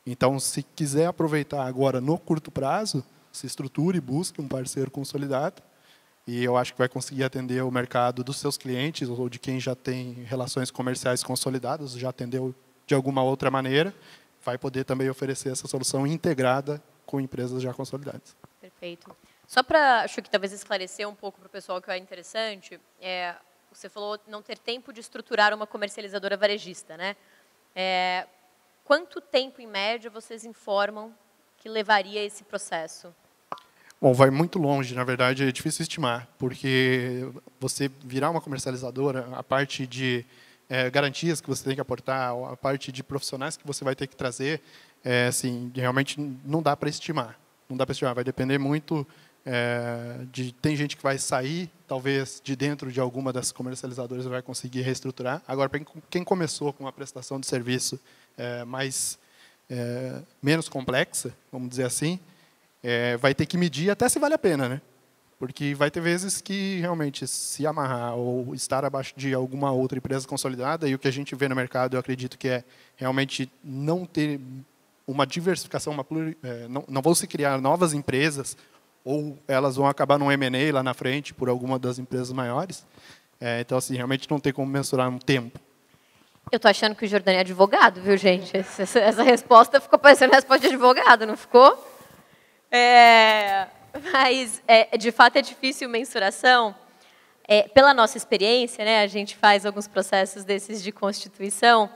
Então, se quiser aproveitar agora no curto prazo, se estruture e busque um parceiro consolidado, e eu acho que vai conseguir atender o mercado dos seus clientes ou de quem já tem relações comerciais consolidadas, já atendeu de alguma outra maneira, vai poder também oferecer essa solução integrada com empresas já consolidadas. Perfeito. Só para, acho que talvez esclarecer um pouco para o pessoal que é interessante, você falou não ter tempo de estruturar uma comercializadora varejista, né? Quanto tempo, em média, vocês informam que levaria esse processo? Bom, vai muito longe, na verdade, é difícil estimar, porque você virar uma comercializadora, a parte de garantias que você tem que aportar, a parte de profissionais que você vai ter que trazer, assim, realmente não dá para estimar. Não dá para estimar, vai depender muito tem gente que vai sair, talvez, de dentro de alguma das comercializadoras e vai conseguir reestruturar. Agora, para quem começou com uma prestação de serviço menos complexa, vamos dizer assim, vai ter que medir até se vale a pena, né? Porque vai ter vezes que, realmente, se amarrar ou estar abaixo de alguma outra empresa consolidada, e o que a gente vê no mercado, eu acredito que é realmente não ter uma diversificação, não vão se criar novas empresas, ou elas vão acabar num M&A lá na frente por alguma das empresas maiores. Então, assim, realmente não tem como mensurar um tempo. Eu estou achando que o Giordano é advogado, viu, gente? Essa resposta ficou parecendo resposta de advogado, não ficou? Mas, de fato, é difícil mensuração. Pela nossa experiência, né, a gente faz alguns processos desses de constituição.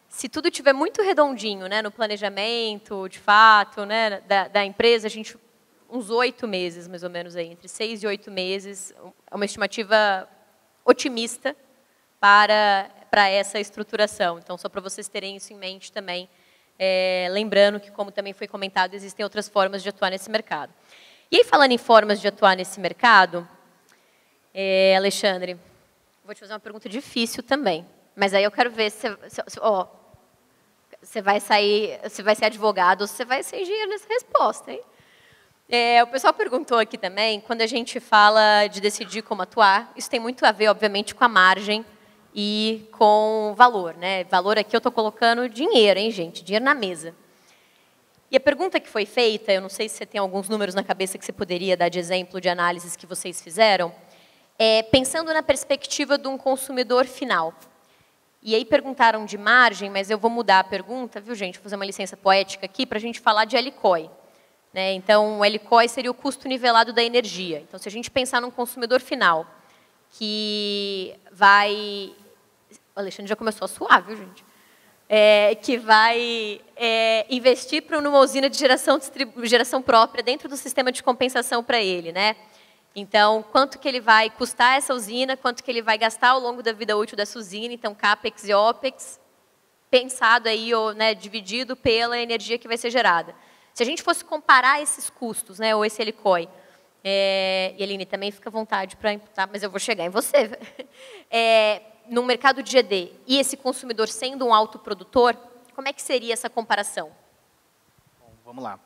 Se tudo estiver muito redondinho, né, no planejamento, de fato, né, da empresa, a gente uns 8 meses, mais ou menos, aí, entre 6 e 8 meses, é uma estimativa otimista para essa estruturação. Então, só para vocês terem isso em mente também, lembrando que, como também foi comentado, existem outras formas de atuar nesse mercado. E aí, falando em formas de atuar nesse mercado, Alexandre, vou te fazer uma pergunta difícil também, mas aí eu quero ver se você vai ser advogado ou se você vai ser engenheiro nessa resposta, hein? O pessoal perguntou aqui também, quando a gente fala de decidir como atuar, isso tem muito a ver, obviamente, com a margem e com valor, né? Valor aqui eu estou colocando dinheiro, hein, gente? Dinheiro na mesa. E a pergunta que foi feita, eu não sei se você tem alguns números na cabeça que você poderia dar de exemplo de análises que vocês fizeram, pensando na perspectiva de um consumidor final. E aí perguntaram de margem, mas eu vou mudar a pergunta, viu, gente? Vou fazer uma licença poética aqui para a gente falar de LCOE. Né? Então, o LCOE seria o custo nivelado da energia. Então, se a gente pensar num consumidor final que vai... O Alexandre já começou a suar, viu, gente? Que vai investir numa usina de geração própria dentro do sistema de compensação para ele. Né? Então, quanto que ele vai custar essa usina, quanto que ele vai gastar ao longo da vida útil dessa usina, então, CAPEX e OPEX, pensado aí, ou, né, dividido pela energia que vai ser gerada. Se a gente fosse comparar esses custos, né, ou esse LCOE, e Eline, também fica à vontade para imputar, mas eu vou chegar em você, no mercado de GD, e esse consumidor sendo um autoprodutor, como é que seria essa comparação? Bom, vamos lá.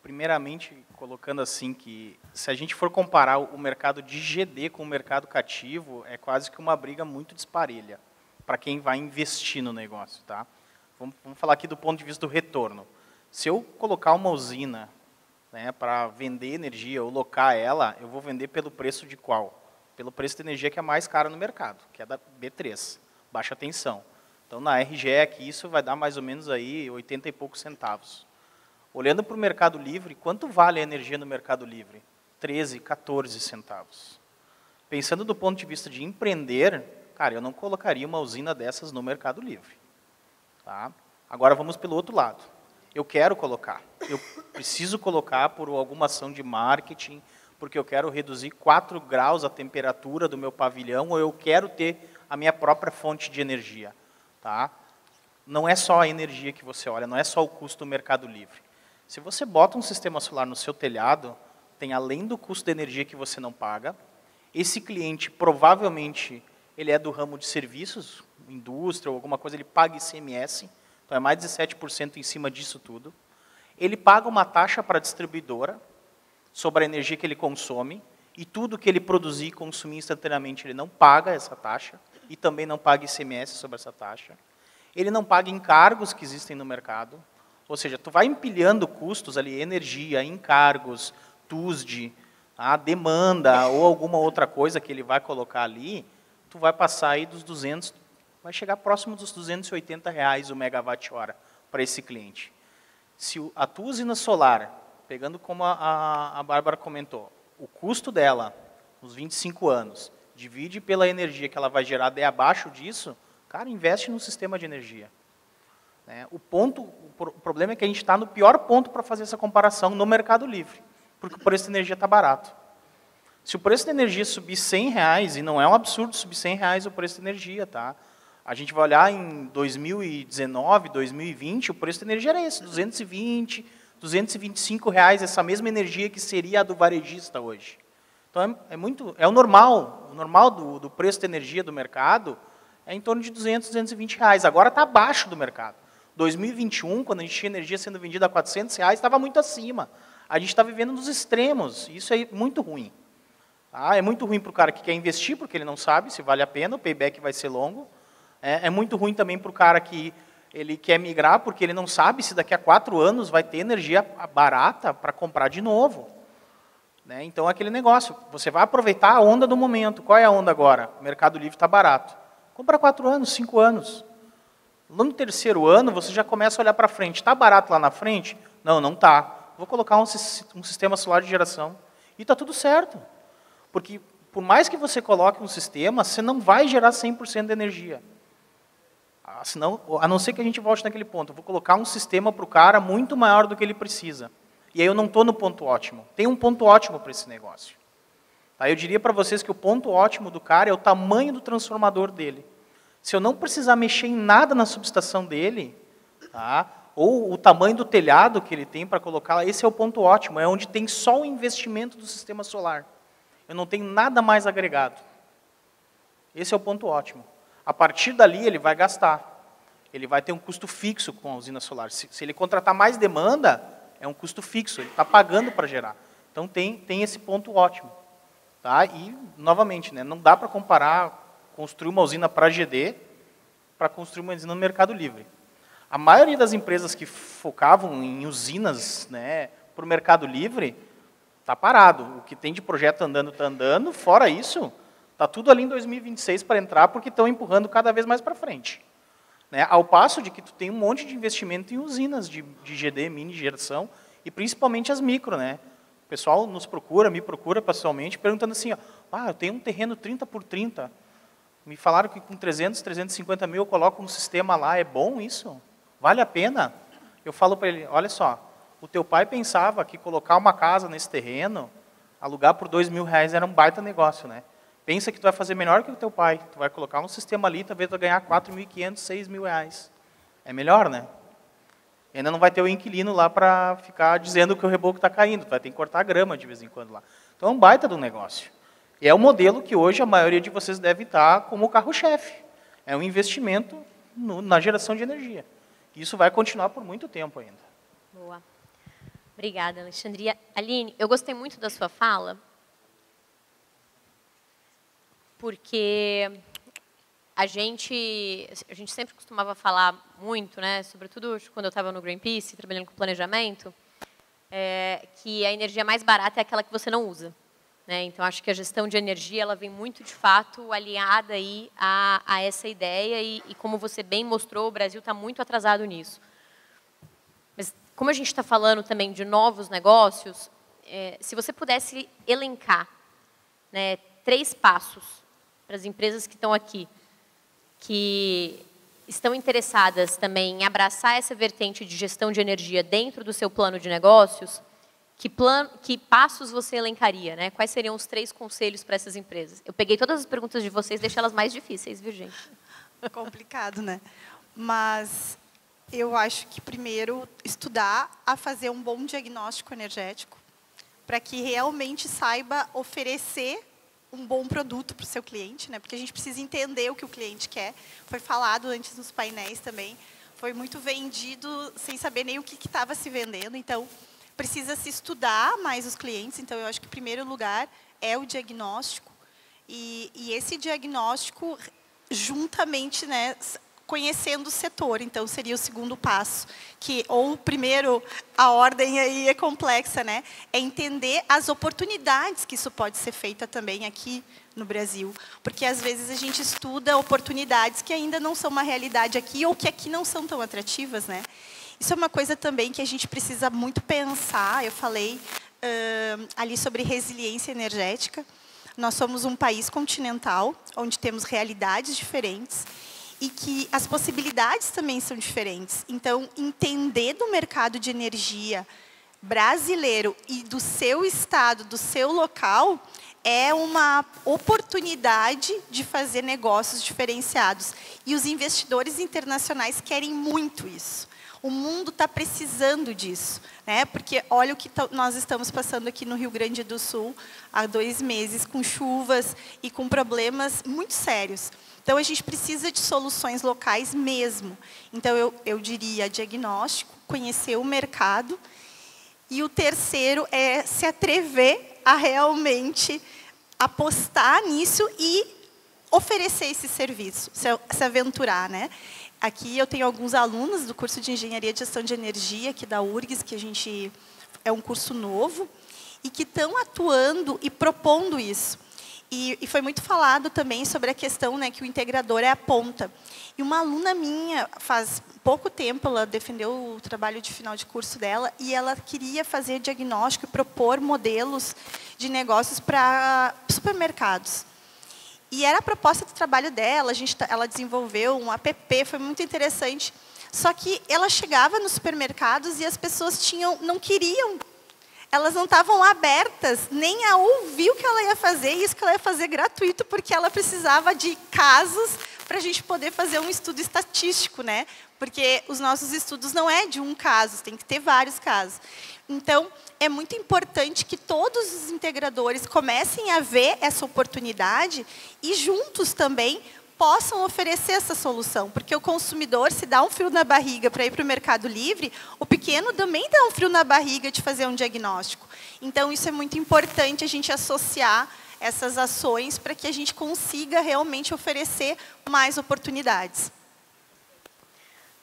Primeiramente, colocando assim que, se a gente for comparar o mercado de GD com o mercado cativo, é quase que uma briga muito disparelha para quem vai investir no negócio. Tá? Vamos falar aqui do ponto de vista do retorno. Se eu colocar uma usina, né, para vender energia ou locar ela, eu vou vender pelo preço de qual? Pelo preço de energia que é mais cara no mercado, que é da B3, baixa tensão. Então, na RGE aqui, isso vai dar mais ou menos aí 80 e poucos centavos. Olhando para o Mercado Livre, quanto vale a energia no Mercado Livre? 13, 14 centavos. Pensando do ponto de vista de empreender, cara, eu não colocaria uma usina dessas no Mercado Livre. Tá? Agora, vamos pelo outro lado. Eu quero colocar. Eu preciso colocar por alguma ação de marketing, porque eu quero reduzir 4 graus a temperatura do meu pavilhão, ou eu quero ter a minha própria fonte de energia. Tá? Não é só a energia que você olha, não é só o custo do Mercado Livre. Se você bota um sistema solar no seu telhado, tem além do custo de energia que você não paga, esse cliente provavelmente ele é do ramo de serviços, indústria ou alguma coisa, ele paga ICMS, então é mais de 17% em cima disso tudo. Ele paga uma taxa para a distribuidora sobre a energia que ele consome, e tudo que ele produzir e consumir instantaneamente, ele não paga essa taxa, e também não paga ICMS sobre essa taxa. Ele não paga encargos que existem no mercado, ou seja, tu vai empilhando custos ali, energia, encargos, TUSD, a demanda ou alguma outra coisa que ele vai colocar ali, tu vai passar aí dos 200, vai chegar próximo dos R$280 o megawatt-hora para esse cliente. Se a tua usina solar, pegando como a Bárbara comentou, o custo dela, nos 25 anos, divide pela energia que ela vai gerar, der abaixo disso, cara, investe no sistema de energia. O problema é que a gente está no pior ponto para fazer essa comparação no Mercado Livre, porque o preço da energia está barato. Se o preço da energia subir R$100, e não é um absurdo subir R$100 o preço da energia, tá? A gente vai olhar em 2019, 2020, o preço da energia era esse, R$220, R$225, essa mesma energia que seria a do varejista hoje. Então, é o normal do preço da energia do mercado é em torno de R$200, R$220. Agora está abaixo do mercado. 2021, quando a gente tinha energia sendo vendida a R$400, estava muito acima. A gente está vivendo nos extremos, e isso é muito ruim. É muito ruim para o cara que quer investir, porque ele não sabe se vale a pena, o payback vai ser longo. É muito ruim também para o cara que ele quer migrar, porque ele não sabe se daqui a 4 anos vai ter energia barata para comprar de novo. Então, é aquele negócio, você vai aproveitar a onda do momento. Qual é a onda agora? O Mercado Livre está barato. Compra 4 anos, 5 anos. No 3º ano, você já começa a olhar para frente. Está barato lá na frente? Não, não está. Vou colocar um sistema solar de geração. E está tudo certo. Porque, por mais que você coloque um sistema, você não vai gerar 100% de energia. Senão, a não ser que a gente volte naquele ponto. Eu vou colocar um sistema para o cara muito maior do que ele precisa. E aí eu não estou no ponto ótimo. Tem um ponto ótimo para esse negócio. Eu diria para vocês que o ponto ótimo do cara é o tamanho do transformador dele. Se eu não precisar mexer em nada na subestação dele, ou o tamanho do telhado que ele tem para colocar lá, esse é o ponto ótimo, é onde tem só o investimento do sistema solar. Eu não tenho nada mais agregado. Esse é o ponto ótimo. A partir dali, ele vai gastar. Ele vai ter um custo fixo com a usina solar. Se ele contratar mais demanda, é um custo fixo, ele está pagando para gerar. Então, tem esse ponto ótimo. Tá? E, novamente, né, não dá para comparar construir uma usina para GD para construir uma usina no Mercado Livre. A maioria das empresas que focavam em usinas, né, para o Mercado Livre está parado. O que tem de projeto andando está andando. Fora isso, está tudo ali em 2026 para entrar, porque estão empurrando cada vez mais para frente. Né? Ao passo de que tu tem um monte de investimento em usinas de GD, mini geração, e principalmente as micro. Né? O pessoal nos procura, me procura pessoalmente, perguntando assim, ó, eu tenho um terreno 30 por 30, me falaram que com 300, 350 mil eu coloco um sistema lá, é bom isso? Vale a pena? Eu falo para ele, olha só, o teu pai pensava que colocar uma casa nesse terreno, alugar por R$2.000 era um baita negócio, né? Pensa que tu vai fazer melhor que o teu pai. Tu vai colocar um sistema ali, talvez tu vai ganhar R$4.500, R$6.000. É melhor, né? E ainda não vai ter o inquilino lá para ficar dizendo que o reboco está caindo. Tu vai ter que cortar a grama de vez em quando lá. Então é um baita do negócio. E é o modelo que hoje a maioria de vocês deve estar como carro-chefe. É um investimento na geração de energia. Isso vai continuar por muito tempo ainda. Boa. Obrigada, Alexandria. Aline, eu gostei muito da sua fala, porque a gente sempre costumava falar muito, né, sobretudo quando eu estava no Greenpeace, trabalhando com planejamento, que a energia mais barata é aquela que você não usa. Né? Então, acho que a gestão de energia ela vem muito, de fato, alinhada aí a essa ideia e, como você bem mostrou, o Brasil está muito atrasado nisso. Mas, como a gente está falando também de novos negócios, se você pudesse elencar, né, 3 passos para as empresas que estão aqui, que estão interessadas também em abraçar essa vertente de gestão de energia dentro do seu plano de negócios, que passos você elencaria? Né? Quais seriam os 3 conselhos para essas empresas? Eu peguei todas as perguntas de vocês, deixei elas mais difíceis, viu, gente? Complicado, né? Mas eu acho que, primeiro, estudar a fazer um bom diagnóstico energético, para que realmente saiba oferecer um bom produto para o seu cliente, né? Porque a gente precisa entender o que o cliente quer. Foi falado antes nos painéis também, foi muito vendido sem saber nem o que estava se vendendo. Então, precisa se estudar mais os clientes. Então, eu acho que, em primeiro lugar, é o diagnóstico. E esse diagnóstico, juntamente, né, conhecendo o setor. Então, seria o segundo passo. Ou, primeiro, a ordem aí é complexa, né? É entender as oportunidades que isso pode ser feita também aqui no Brasil. Porque, às vezes, a gente estuda oportunidades que ainda não são uma realidade aqui ou que aqui não são tão atrativas, né? Isso é uma coisa também que a gente precisa muito pensar. Eu falei ali sobre resiliência energética. Nós somos um país continental, onde temos realidades diferentes e que as possibilidades também são diferentes. Então, entender do mercado de energia brasileiro e do seu estado, do seu local, é uma oportunidade de fazer negócios diferenciados. E os investidores internacionais querem muito isso. O mundo está precisando disso, né? Porque olha o que nós estamos passando aqui no Rio Grande do Sul há 2 meses, com chuvas e com problemas muito sérios. Então, a gente precisa de soluções locais mesmo. Então, eu diria diagnóstico, conhecer o mercado. E o terceiro é se atrever a realmente apostar nisso e oferecer esse serviço, se aventurar, né? Aqui eu tenho alguns alunos do curso de Engenharia de Gestão de Energia, aqui da URGS, que é um curso novo, e que estão atuando e propondo isso. E foi muito falado também sobre a questão, né, que o integrador é a ponta. E uma aluna minha, faz pouco tempo, ela defendeu o trabalho de final de curso dela, e ela queria fazer diagnóstico e propor modelos de negócios para supermercados. E era a proposta do trabalho dela, ela desenvolveu um app, foi muito interessante. Só que ela chegava nos supermercados e as pessoas não queriam, elas não estavam abertas nem a ouvir o que ela ia fazer, e isso que ela ia fazer gratuito, porque ela precisava de casos para a gente poder fazer um estudo estatístico, né? Porque os nossos estudos não é de um caso, tem que ter vários casos. Então, é muito importante que todos os integradores comecem a ver essa oportunidade e juntos também possam oferecer essa solução, porque o consumidor, se dá um frio na barriga para ir para o Mercado Livre, o pequeno também dá um frio na barriga de fazer um diagnóstico. Então, isso é muito importante a gente associar essas ações para que a gente consiga realmente oferecer mais oportunidades.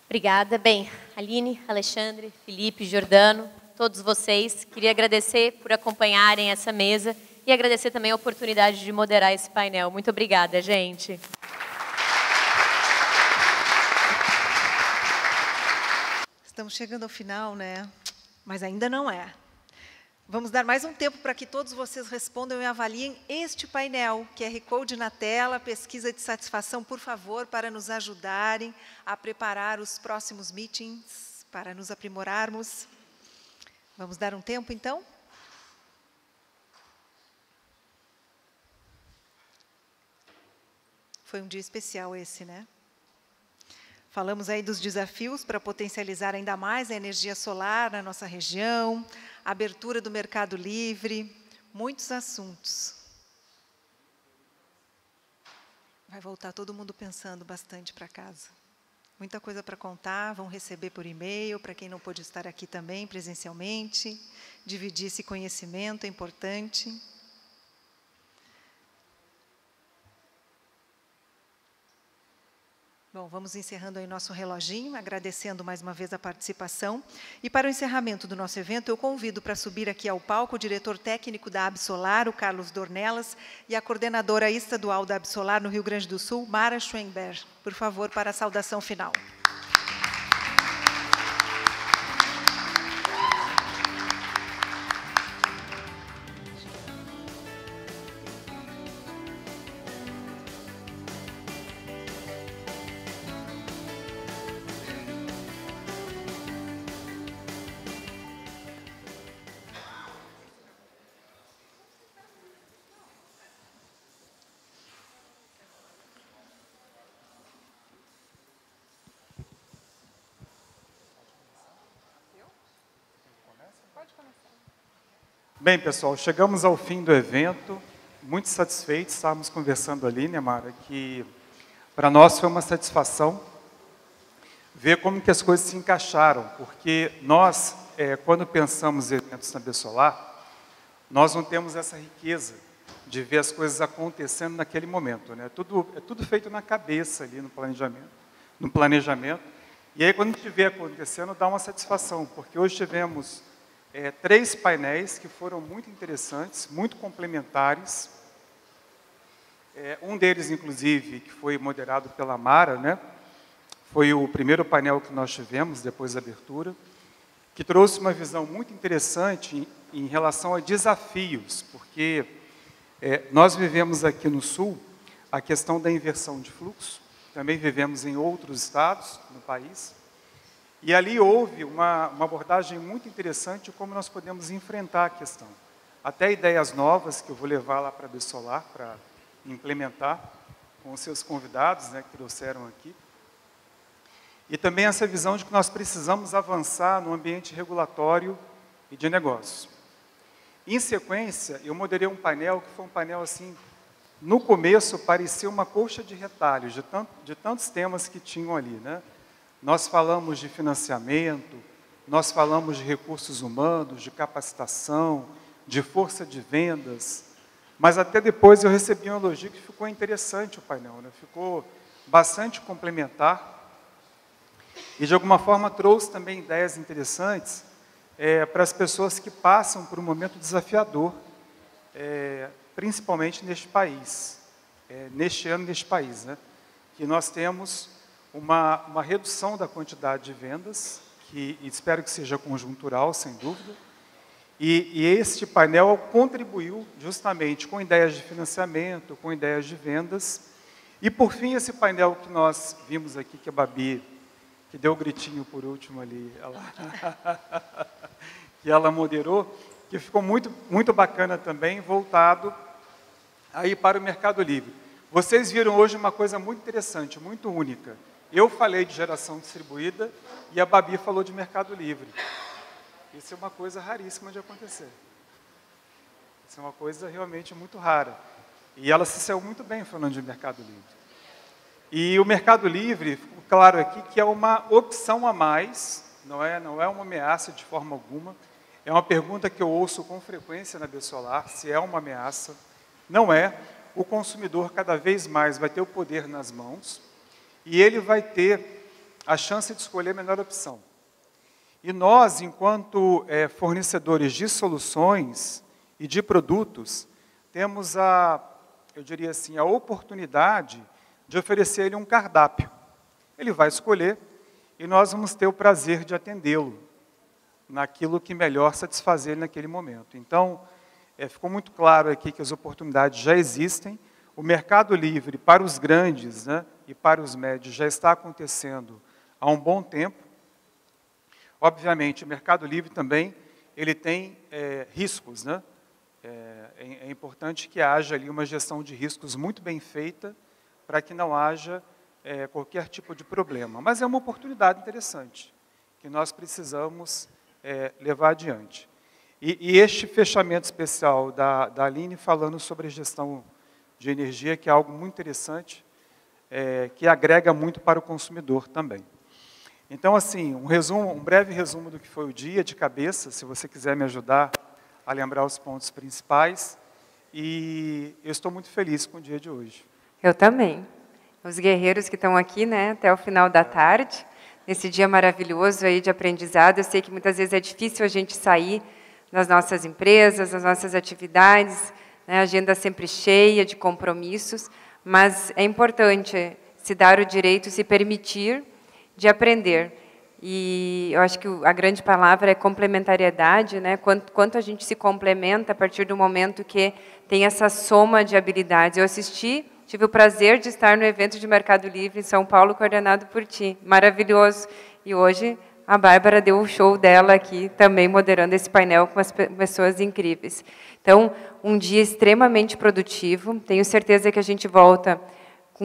Obrigada. Bem, Aline, Alexandre, Felipe, Jordano, todos vocês, queria agradecer por acompanharem essa mesa e agradecer também a oportunidade de moderar esse painel. Muito obrigada, gente. Estamos chegando ao final, né? Mas ainda não é. Vamos dar mais um tempo para que todos vocês respondam e avaliem este painel. QR Code na tela, pesquisa de satisfação, por favor, para nos ajudarem a preparar os próximos meetings, para nos aprimorarmos. Vamos dar um tempo, então? Foi um dia especial esse, né? Falamos aí dos desafios para potencializar ainda mais a energia solar na nossa região, a abertura do Mercado Livre, muitos assuntos. Vai voltar todo mundo pensando bastante para casa. Muita coisa para contar, vão receber por e-mail, para quem não pôde estar aqui também presencialmente. Dividir esse conhecimento é importante. Bom, vamos encerrando aí nosso reloginho, agradecendo mais uma vez a participação. E para o encerramento do nosso evento, eu convido para subir aqui ao palco o diretor técnico da Absolar, o Carlos Dornelas, e a coordenadora estadual da Absolar no Rio Grande do Sul, Mara Schwenberg. Por favor, para a saudação final. Bem, pessoal, chegamos ao fim do evento, muito satisfeitos, estávamos conversando ali, né, Mara, que para nós foi uma satisfação ver como que as coisas se encaixaram, porque nós, quando pensamos em eventos na Absolar, nós não temos essa riqueza de ver as coisas acontecendo naquele momento, né? É tudo feito na cabeça ali, no planejamento, e aí quando a gente vê acontecendo, dá uma satisfação, porque hoje tivemos 3 painéis que foram muito interessantes, muito complementares. Um deles, inclusive, que foi moderado pela Mara, né? Foi o primeiro painel que nós tivemos, depois da abertura, que trouxe uma visão muito interessante em relação a desafios, porque nós vivemos aqui no Sul a questão da inversão de fluxo, também vivemos em outros estados no país, e ali houve uma abordagem muito interessante de como nós podemos enfrentar a questão. Até ideias novas que eu vou levar lá para a Absolar para implementar com os seus convidados, né, que trouxeram aqui. E também essa visão de que nós precisamos avançar no ambiente regulatório e de negócios. Em sequência, eu moderei um painel que foi um painel assim, no começo parecia uma colcha de retalhos, de tantos temas que tinham ali, né? Nós falamos de financiamento, nós falamos de recursos humanos, de capacitação, de força de vendas, mas até depois eu recebi um elogio que ficou interessante o painel, né? Ficou bastante complementar e de alguma forma trouxe também ideias interessantes para as pessoas que passam por um momento desafiador, principalmente neste país, neste ano neste país, né? Que nós temos uma redução da quantidade de vendas, que espero que seja conjuntural, sem dúvida, e este painel contribuiu justamente com ideias de financiamento, com ideias de vendas, e por fim esse painel que nós vimos aqui, que a Babi, que deu o gritinho por último ali, que ela moderou, que ficou muito, muito bacana também, voltado aí para o Mercado Livre. Vocês viram hoje uma coisa muito interessante, muito única. Eu falei de geração distribuída e a Babi falou de Mercado Livre. Isso é uma coisa raríssima de acontecer. Isso é uma coisa realmente muito rara. E ela se saiu muito bem falando de Mercado Livre. E o Mercado Livre, claro aqui, que é uma opção a mais, não é uma ameaça de forma alguma. É uma pergunta que eu ouço com frequência na Besolar, se é uma ameaça. Não é. O consumidor cada vez mais vai ter o poder nas mãos e ele vai ter a chance de escolher a melhor opção. E nós, enquanto fornecedores de soluções e de produtos, temos eu diria assim, a oportunidade de oferecer ele um cardápio. Ele vai escolher e nós vamos ter o prazer de atendê-lo naquilo que melhor satisfazer ele naquele momento. Então, ficou muito claro aqui que as oportunidades já existem. O Mercado Livre para os grandes, né, e para os médios já está acontecendo há um bom tempo. Obviamente, o Mercado Livre também ele tem riscos, né? É importante que haja ali uma gestão de riscos muito bem feita para que não haja qualquer tipo de problema. Mas é uma oportunidade interessante que nós precisamos levar adiante. E este fechamento especial da Aline falando sobre a gestão de energia, que é algo muito interessante, que agrega muito para o consumidor também. Então, assim, um breve resumo do que foi o dia de cabeça, se você quiser me ajudar a lembrar os pontos principais. E eu estou muito feliz com o dia de hoje. Eu também. Os guerreiros que estão aqui, né, até o final da tarde, nesse dia maravilhoso aí de aprendizado. Eu sei que muitas vezes é difícil a gente sair das nossas empresas, das nossas atividades, né, a agenda sempre cheia de compromissos, mas é importante se dar o direito, se permitir de aprender. E eu acho que a grande palavra é complementariedade, né? Quanto a gente se complementa a partir do momento que tem essa soma de habilidades. Eu tive o prazer de estar no evento de Mercado Livre em São Paulo, coordenado por ti. Maravilhoso. E hoje a Bárbara deu o show dela aqui, também moderando esse painel com as pessoas incríveis. Então, um dia extremamente produtivo. Tenho certeza que a gente volta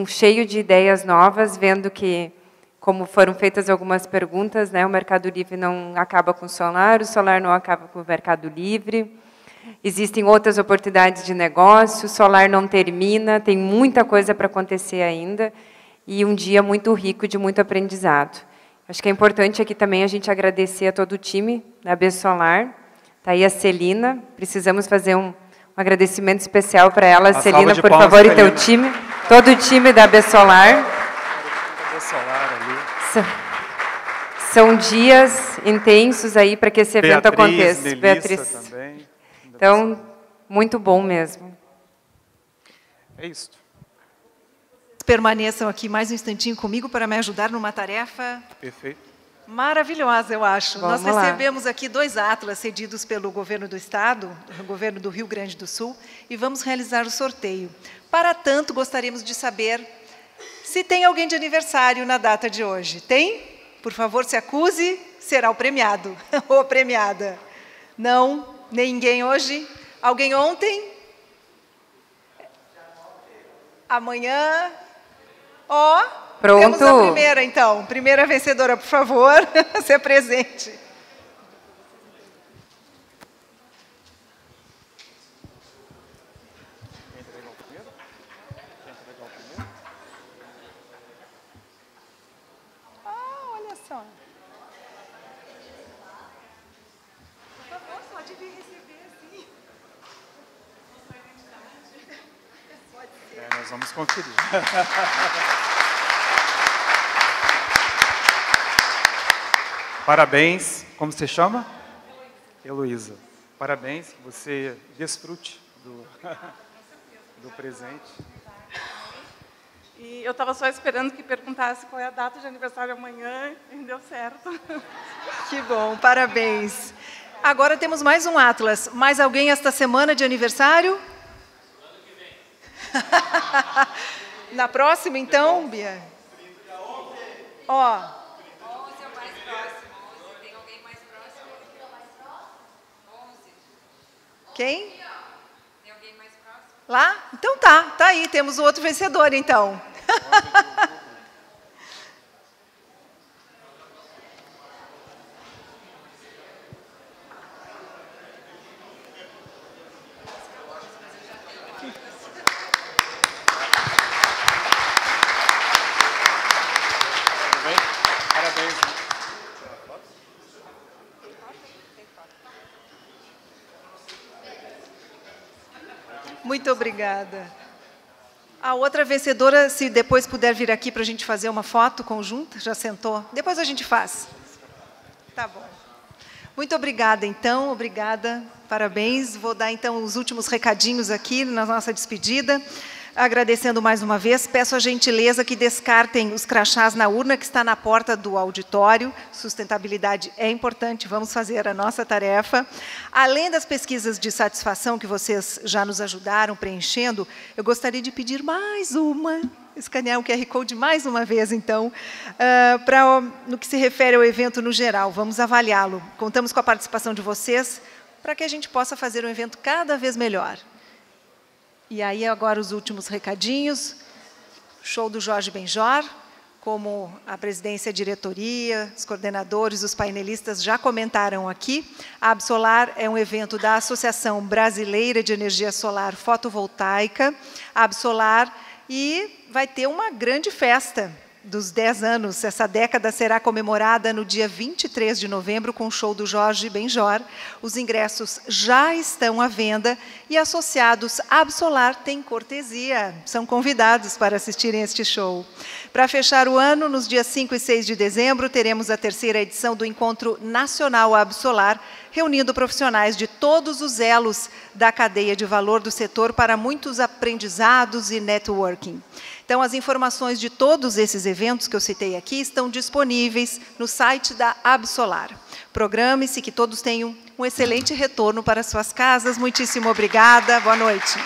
cheio de ideias novas, vendo que, como foram feitas algumas perguntas, né, o Mercado Livre não acaba com o solar não acaba com o Mercado Livre. Existem outras oportunidades de negócio, o solar não termina, tem muita coisa para acontecer ainda, e um dia muito rico de muito aprendizado. Acho que é importante aqui também a gente agradecer a todo o time da Besolar. Está aí a Celina, precisamos fazer um agradecimento especial para ela. Celina, por favor, e teu time, todo o time da Besolar. São dias intensos aí para que esse evento aconteça. Beatriz também. Então, muito bom mesmo. É isso. Permaneçam aqui mais um instantinho comigo para me ajudar numa tarefa maravilhosa, eu acho. Nós recebemos aqui 2 atlas cedidos pelo governo do Estado, o governo do Rio Grande do Sul, e vamos realizar o sorteio. Para tanto, gostaríamos de saber se tem alguém de aniversário na data de hoje. Tem? Por favor, se acuse, será o premiado ou a premiada. Não? Ninguém hoje? Alguém ontem? Amanhã? Ó, pronto. Temos a primeira, então. Primeira vencedora, por favor, se apresente. Olha só. Por favor, pode vir receber, sim. Nós vamos conferir. Parabéns. Como você chama? Heloísa. Parabéns, que você desfrute do presente. E eu estava só esperando que perguntasse qual é a data de aniversário amanhã, e deu certo. Que bom, parabéns. Agora temos mais um atlas. Mais alguém esta semana de aniversário? Na próxima, então, Bia? Ó. 11 é o mais próximo. 11. Tem alguém mais próximo? 11. Quem? Tem alguém mais próximo? Lá? Então tá aí. Temos o outro vencedor, então. Muito obrigada. A outra vencedora, se depois puder vir aqui para a gente fazer uma foto conjunta, já sentou? Depois a gente faz. Tá bom. Muito obrigada, então. Obrigada. Parabéns. Vou dar, então, os últimos recadinhos aqui na nossa despedida. Agradecendo mais uma vez, peço a gentileza que descartem os crachás na urna que está na porta do auditório. Sustentabilidade é importante, vamos fazer a nossa tarefa. Além das pesquisas de satisfação que vocês já nos ajudaram preenchendo, eu gostaria de pedir mais uma, escanear o QR Code mais uma vez, então, no que se refere ao evento no geral. Vamos avaliá-lo. Contamos com a participação de vocês para que a gente possa fazer um evento cada vez melhor. E aí, agora, os últimos recadinhos. Show do Jorge Benjor, como a presidência, a diretoria, os coordenadores, os painelistas já comentaram aqui. A Absolar é um evento da Associação Brasileira de Energia Solar Fotovoltaica, a Absolar, e vai ter uma grande festa dos 10 anos. Essa década será comemorada no dia 23 de novembro com o show do Jorge Benjor. Os ingressos já estão à venda e associados à Absolar têm cortesia, são convidados para assistirem este show. Para fechar o ano, nos dias 5 e 6 de dezembro, teremos a 3ª edição do Encontro Nacional Absolar, reunindo profissionais de todos os elos da cadeia de valor do setor para muitos aprendizados e networking. Então, as informações de todos esses eventos que eu citei aqui estão disponíveis no site da Absolar. Programe-se, que todos tenham um excelente retorno para suas casas. Muitíssimo obrigada. Boa noite.